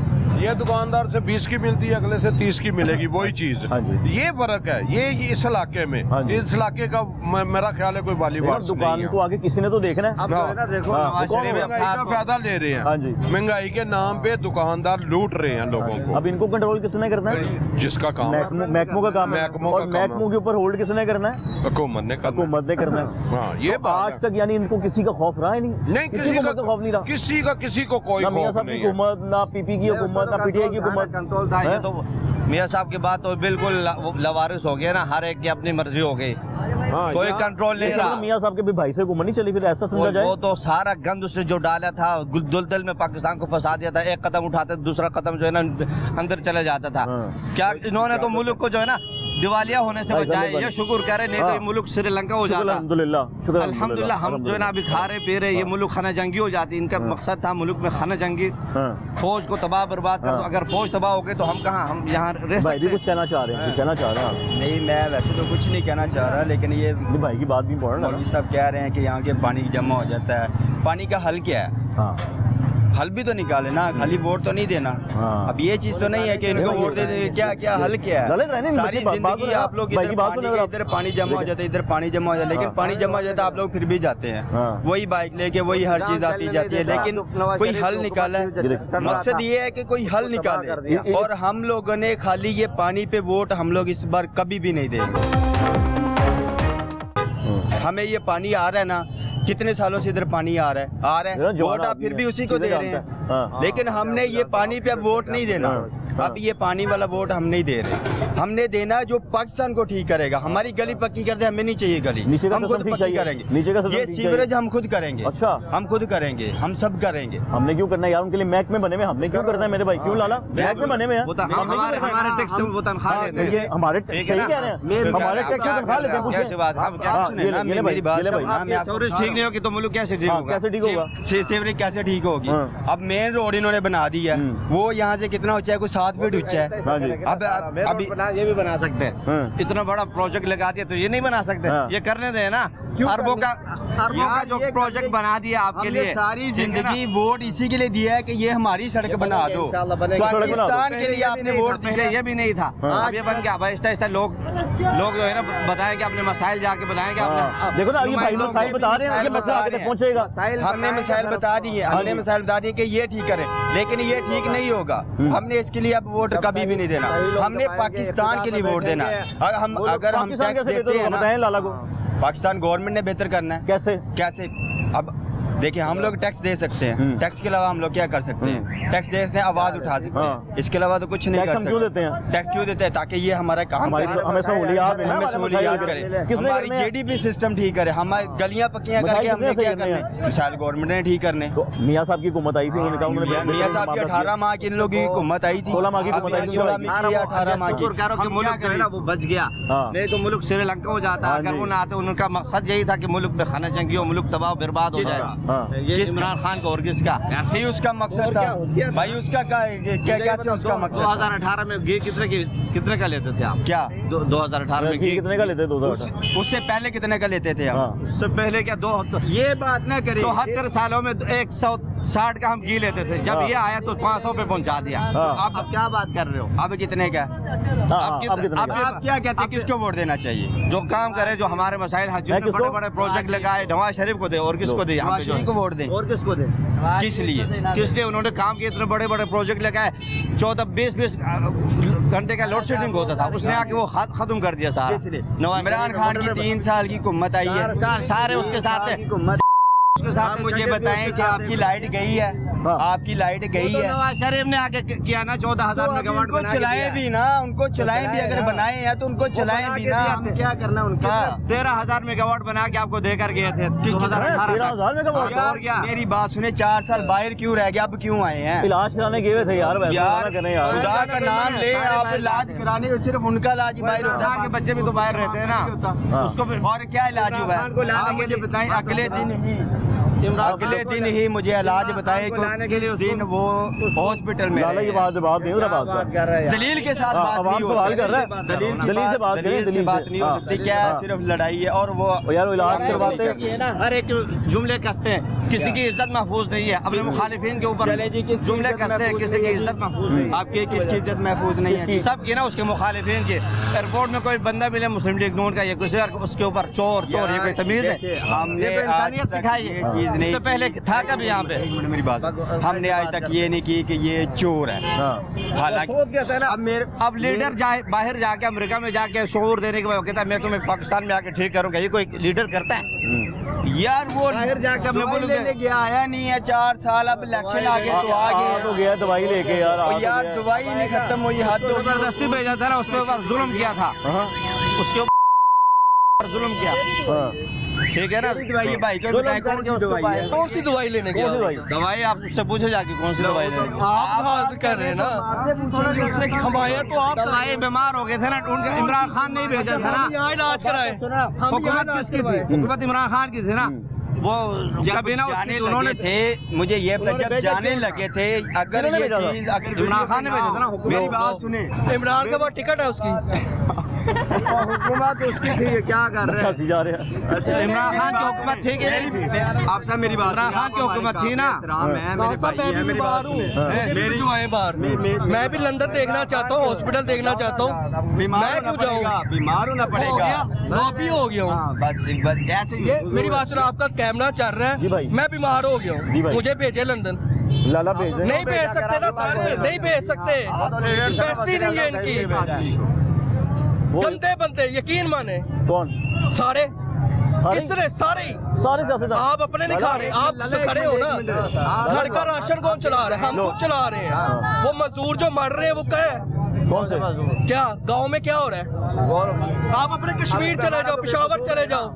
ये दुकानदार से 20 की मिलती है, अगले से 30 की मिलेगी, वही चीज। हाँ जी। ये फर्क है, ये इस इलाके में। हाँ जी। इस इलाके का मेरा ख्याल है कोई वाली देखो, बात दुकान नहीं को आगे किसी ने तो देखना है। अब जो है ना देखो, हाँ, नवाज वो कौन शरीफ होगा? महंगाई का फायदा ले रहे हाँ जी। हैं। महंगाई के नाम पे दुकानदार लूट रहे हैं लोगों को। अब इनको कंट्रोल किसने करना है? जिसका काम है महकमों का काम है। महकमों का और काम है। महकमों के ऊपर होल्ड किसने करना है? हुकूमत ने करना है। हुकूमत ने करना है। हाँ, ये तो बात आज है। तक यानी इनको किसी का खौफ रहा ही नहीं। नहीं, किसी को मतलब खौफ नहीं रहा। किसी को कोई ना मियां खौफ साहब की नहीं है। हुकूमत, ना पीपी की हुकूमत, ना पीटीआई की हुकूमत। कंट्रोल था। ये हैं? तो मियां साहब की बात तो बिल्कुल लवारिस हो गया ना, हर एक की अपनी मर्जी हो गई, हाँ, कोई यहाँ- कंट्रोल नहीं इसलिए तो रहा। मियां साहब के भी भाई से हुकूमत नहीं चली, फिर ऐसा समझा जाए। वो तो सारा गंद उसने जो डाला था, दुलदल में पाकिस्तान को फंसा दिया था। एक कदम उठाते दूसरा कदम जो है ना अंदर चले जाता था। हाँ। क्या इन्होंने तो मुल्क को जो है ना दिवालिया होने से भाई, बचाया। भाई, ये शुक्र करे, नहीं तो हाँ। ये मुल्क श्रीलंका हो शुक्र जाता। अल्हम्दुलिल्लाह, शुक्र अल्हम्दुलिल्लाह हम जो है ना अभी खा रहे पी रहे, ये मुल्क खाना जंगी हो जाती। इनका हाँ। मकसद था मुल्क में खाना जंगी, हाँ। फौज को तबाह बर्बाद कर दो। हाँ। अगर फौज तबाह हो गई तो हम कहाँ, हम यहाँ रह भाई सकते भी हैं? कुछ कहना चाह रहे हैं, कुछ कहना चाह रहे हैं आप? नहीं, मैं वैसे तो कुछ नहीं कहना चाह रहा, लेकिन ये नहीं, भाई की बात भी पढ़ना मौलवी साहब कह रहे हैं कि यहाँ के पानी जमा हो जाता है। पानी का हल क्या है? हाँ। हल भी तो निकाले ना, खाली वोट तो नहीं देना। हाँ। अब ये चीज तो नहीं है कि इनको वोट दे देंगे। क्या क्या हल क्या ललित रहने है? नहीं, सारी बात- बात जिंदगी सुनो आप लोग भाई इधर की बात पानी सुनो आप। इधर पानी जमा हो जाता है, इधर पानी जमा हो जाता है, लेकिन हाँ। पानी जमा हो जाता है आप लोग फिर भी जाते हैं। हाँ। वही बाइक लेके वही हर चीज आती जाती है, लेकिन कोई हल निकाला है। मकसद ये है कि कोई हल निकाले। और हम लोगों ने खाली ये पानी पे वोट हम लोग इस बार कभी भी नहीं देंगे। हमें ये पानी आ रहा है ना, कितने सालों से इधर पानी आ रहा है वोट आप फिर भी उसी को दे रहे हैं। हाँ। लेकिन हमने ये पानी पे अब वोट नहीं देना। हाँ। अब ये पानी वाला वोट हम नहीं दे रहे। हमने देना जो पाकिस्तान को ठीक करेगा। हमारी गली पक्की कर दे, हमें नहीं चाहिए गली, नीचे का हम सिस्टम खुद ठीक पक्की चाहिए। करेंगे। नीचे का सिस्टम ये ठीक सीवरेज चाहिए। हम खुद करेंगे। अच्छा। हम खुद करेंगे, हम सब करेंगे। हमने क्यों करना है यार? उनके लिए महकमे बने हुए, हमने क्यों करना है मेरे भाई? क्यों लाला? महकमे बने हुए हैं। वो तो हमारे टैक्स से वो तनख्वाह लेते ये हैं। हमारे ठीक है सही ना? कह रहे हैं, फिर हमारे क्या- टैक्स से तनख्वाह लेते हैं। पूछे कैसी बात? हम क्या आप हाँ, सुने ये ना, ले भाई, मेरी बात ये ले सुनो, भाई। मैं आपको सीवरेज ठीक नहीं होगी तो मुल्क कैसे ठीक हाँ, होगा? कैसे ठीक होगा? सीवरेज कैसे ठीक होगी? हाँ। अब मेन रोड इन्होंने बना दी है, वो यहाँ से कितना ऊंचा है? कुछ 7 फीट ऊंचा है। हाँ जी। अब अभी ये भी बना सकते हैं। हाँ। इतना बड़ा प्रोजेक्ट लगा दिया तो ये नहीं बना सकते? हाँ। ये करने दे ना। अरबों का जो प्रोजेक्ट बना दिया आपके हमने लिए, सारी ठीक है ना? जिंदगी वोट इसी के लिए दिया है कि ये हमारी सड़क बना दो। इंशाल्लाह बनेगी। पाकिस्तान के लिए आपने वोट पहले दिया। ये भी नहीं था। हाँ। अब ये बन गया। अब आहिस्ता आहिस्ता लोग जो है ना बताएंगे, अपने मसाइल जाके बताएंगे। हाँ। देखो ना, ये भाई मसाइल बता रहे हैं, ये मसला आगे तक पहुंचेगा। हमने मिसाइल बता दी है, हमने मिसाइल बता दी है कि ये ठीक करें, लेकिन ये ठीक नहीं होगा। हमने इसके लिए अब वोट कभी भी नहीं देना। हमने पाकिस्तान के लिए वोट देना। अगर हम पाकिस्तान टैक्स कैसे देते देते हैं हो ना, बताएं लाला को? पाकिस्तान गवर्नमेंट ने बेहतर करना है। कैसे? कैसे? अब देखिए हम लोग टैक्स दे सकते हैं, टैक्स के अलावा हम लोग क्या कर सकते हैं? टैक्स दे सकते हैं, आवाज उठा सकते हैं, इसके अलावा तो कुछ नहीं कर सकते। क्यों देते हैं? टैक्स क्यों देते हैं? ताकि ये हमारा काम करे, हमें सहूलियात देना, हमें सहूलियात करे, हमारी जेडीपी सिस्टम ठीक करे, हमारी गलियां पक्कियां करके हमने क्या करने? मिसाल गवर्नमेंट ने ठीक करने। मियाँ साहब की हुकूमत आई थी, उन्होंने कहा मियाँ साहब की 18 माह की इन लोगों की हुकूमत आई थी, 16 माह की हुकूमत आई थी, 16 माह की 18 माह की। मुल्क जो है ना वो बच गया, नहीं तो मुल्क श्रीलंका हो जाता। अगर वो ना आते, उनका मकसद यही था कि मुल्क में खाना जंगी हो, मुल्क तबाह बर्बाद हो जाए। ये इमरान खान का और किसका? ऐसे ही उसका मकसद था भाई, उसका क्या कैसे उसका मकसद? 2018 में घी कितने का लेते थे आप? क्या 2018 में घी कितने का लेते? 2018 उससे पहले कितने का लेते थे हम? उससे पहले क्या ये बात ना करिए। 74 सालों में 160 का हम घी लेते थे, जब ये आया तो 500 पे पहुंचा दिया। अब क्या बात कर रहे हो? अब कितने का? आप क्या कहते हैं, किसको वोट देना चाहिए? जो काम करे, जो हमारे मसाइल हज में बड़े बड़े प्रोजेक्ट लगाए, नवाज शरीफ को दे और किसको दे? नवाज शरीफ को वोट दें। और किसको दे? किस लिए? किस लिए? उन्होंने काम किए, इतने बड़े बड़े प्रोजेक्ट लगाए, 14-20 घंटे का लोड शेडिंग होता था, उसने आके वो खत्म कर दिया सारा। इमरान खान की 3 साल की हुकूमत आई है, सारे उसके साथ है। आप मुझे बताएं कि आपकी लाइट गई है, आपकी लाइट गई है। नवाज शरीफ ने आके किया ना 14,000 मेगावाट। उनको चलाएं भी ना, उनको चलाएं भी, अगर बनाए हैं तो उनको चलाएं भी ना। हम क्या करना उनका? 13,000 मेगावाट बना के आपको देकर गए थे 2018 क्या? मेरी बात सुने, 4 साल बाहर क्यों रह गए, अब क्यों आए हैं? इलाज कराने गए थे यार, यार खुदा का नाम ले, आप इलाज कराने, सिर्फ उनका इलाज बाहर होता है, बच्चे भी तो बाहर रहते हैं ना, उसको और क्या इलाज हुआ है? आप मुझे बताएं, अगले दिन ही मुझे इलाज बताए कि दिन वो हॉस्पिटल में दलील के साथ बात नहीं हो सकती, दलील से बात नहीं हो सकती। क्या सिर्फ लड़ाई है और वो यार इलाज करवाते हैं, हर एक जुमले कसते हैं, किसी की इज्जत महफूज नहीं है। अपने मुखालिफिन के ऊपर जुमले कसते हैं, किसी की इज्जत महफूज नहीं। आपके किसकी इज्जत महफूज नहीं है? सब की ना, उसके मुखालिफिन के। एयरपोर्ट में कोई बंदा मिले मुस्लिम लीग नून का, ये किसी उसके ऊपर चोर चोर, ये कोई तमीज है? हमने इंसानियत सिखाई है, चीज नहीं। इससे पहले था कभी यहाँ पे? एक मिनट मेरी बात, हमने आज तक ये नहीं की कि ये चोर है। हालांकि अब लीडर जाए बाहर जाके, अमेरिका में जाके शोर देने के बाद कहता है मैं तुम्हें पाकिस्तान में आके ठीक करूंगा, ये कोई लीडर करता है? यार वो बाहर जाके अपने मुल्क में गया, आया नहीं है 4 साल, अब इलेक्शन आ गए तो आ गए तो गया दवाई लेके यार दवाई नहीं खत्म हुई, हाथ जबरदस्ती भेजा था ना, उसके ऊपर जुल्म किया था, उसके ऊपर जुल्म किया। ठीक है ना? दवाई भाई को बताएं कौन सी दवाई है? कौन सी दवाई लेने की दवाई? आप उससे पूछो जाके कौन सी दवाई लेने। आप बात कर रहे हैं ना, हमारे तो आप दवाई बीमार हो गए थे ना, उनका इमरान खान नहीं भेजा था ना, यहाँ इलाज कराए। हुकूमत किसकी थी? हुकूमत इमरान खान की थी ना। वो जब जाने उन्होंने थे, मुझे ये जब जाने लगे थे, अगर ये चीज अगर इमरान खान ने भेजा था ना, मेरी बात सुने, इमरान का बहुत टिकट है उसकी, हुकूमत उसकी थी, ये क्या कर रहे हैं? जा रहे हैं। इमरान खान की हुकूमत थी कि नहीं थी? आप सब मेरी बात, इमरान खान की हुकूमत थी ना। मेरी जो है बाहर, मैं भी लंदन देखना चाहता हूँ, हॉस्पिटल देखना चाहता हूँ, मैं क्यों जाऊँ? बीमार होना पड़ेगा, लॉबी हो गया हूँ। बस ऐसे ही। मेरी बात सुनो, आपका कैमरा चल रहा है, मैं बीमार हो गया हूँ, मुझे भेजे लंदन। लाला भेज नहीं भेज सकते ना सारे, नहीं भेज सकते, पैसे नहीं है इनकी। गंदे बंदे, यकीन माने। कौन? सारे किसने? सारे सियासतदान। आप अपने नहीं खा रहे, आप खड़े हो ना। घर का राशन कौन चला रहे हैं? हम खुद चला रहे हैं। वो मजदूर जो मर रहे हैं वो क्या है? कौन से? क्या गांव में क्या हो रहा है? आप अपने कश्मीर चले जाओ, पेशावर चले जाओ,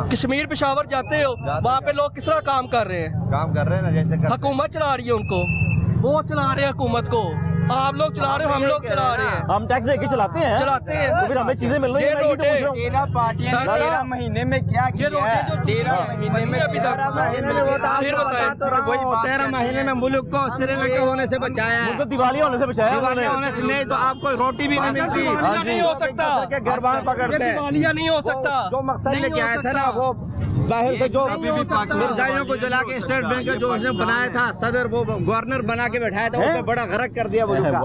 कश्मीर पेशावर जाते हो, वहाँ पे लोग किस तरह काम कर रहे हैं? काम कर रहे हैं ना, जैसे हुकूमत चला रही है उनको, वो चला रहे हैं हुकूमत को। आप लोग चला रहे हो, हम लोग चला रहे हैं, हम टैक्स देके चलाते हैं तो फिर हमें चीजें मिल रही हैं। 13 पार्टियां 13 महीने में क्या किया है? 13 महीने में अभी तक फिर बताएं। 13 महीने में मुल्क को श्रीलंका होने से बचाया है, उनको दिवाली होने से बचाया दिवाली होने से। नहीं तो आपको रोटी भी नहीं मिलती, दिवालिया नहीं हो सकता, गरबान पकड़ते हैं, दिवालिया नहीं हो सकता। जो मकसद लेके आया था ना, वो बाहर से जो मिर्जाइयों को जला के स्टेट बैंक का जो उसने बनाया था सदर, वो गवर्नर बना के बैठाया था, उसने बड़ा गरक कर दिया मुल्क का।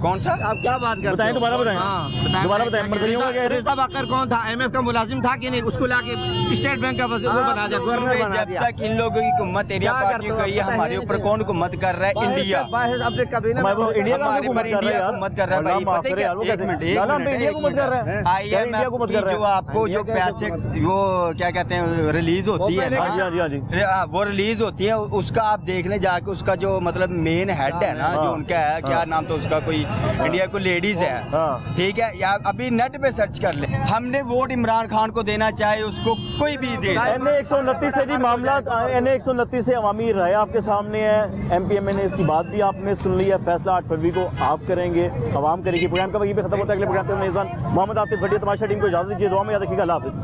कौन सा? आप क्या बात करते हैं? दोबारा बताएं। दोबारा बताएं। रिजा बकर कौन था? IMF का मुलाजिम था कि नहीं? उसको लाके स्टेट बैंक का वो बना दिया, गवर्नर बना जब दिया। तक इन लोगों की हुकूमत एरिया पार्टी गई है, हमारे ऊपर कौन हुकूमत कर रहा है? इंडिया। आपने कभी ना इंडिया हमारे ऊपर इंडिया हुकूमत कर रहा है भाई। पता है क्या? एक मिनट IMF की जो आपको जो पैसे वो क्या कहते हैं रिलीज होती है ना, हाँ जी, हाँ जी, हाँ जी। वो रिलीज होती है, उसका आप देखने जाके उसका जो मतलब मेन हेड है ना, हाँ। जो उनका है, क्या नाम तो उसका, कोई इंडिया को लेडीज है, हाँ। ठीक है, या अभी नेट पे सर्च कर ले। हमने वोट इमरान खान को देना, चाहे उसको कोई भी दे। NA 129 से जी मामला, NA 129 से अवामी राय आपके सामने है, MPMA की बात भी आपने सुन ली है, फैसला 8 फरवरी को आप करेंगे, आवाम करेगी। प्रोग्राम का वहीं पे खत्म होता है। अगले प्रोग्राम में मेजबान मोहम्मद आतिफ भट्टी तमाशा टीम को इजाजत दीजिए, दुआ में याद रखिएगा, अल्लाह हाफिज़।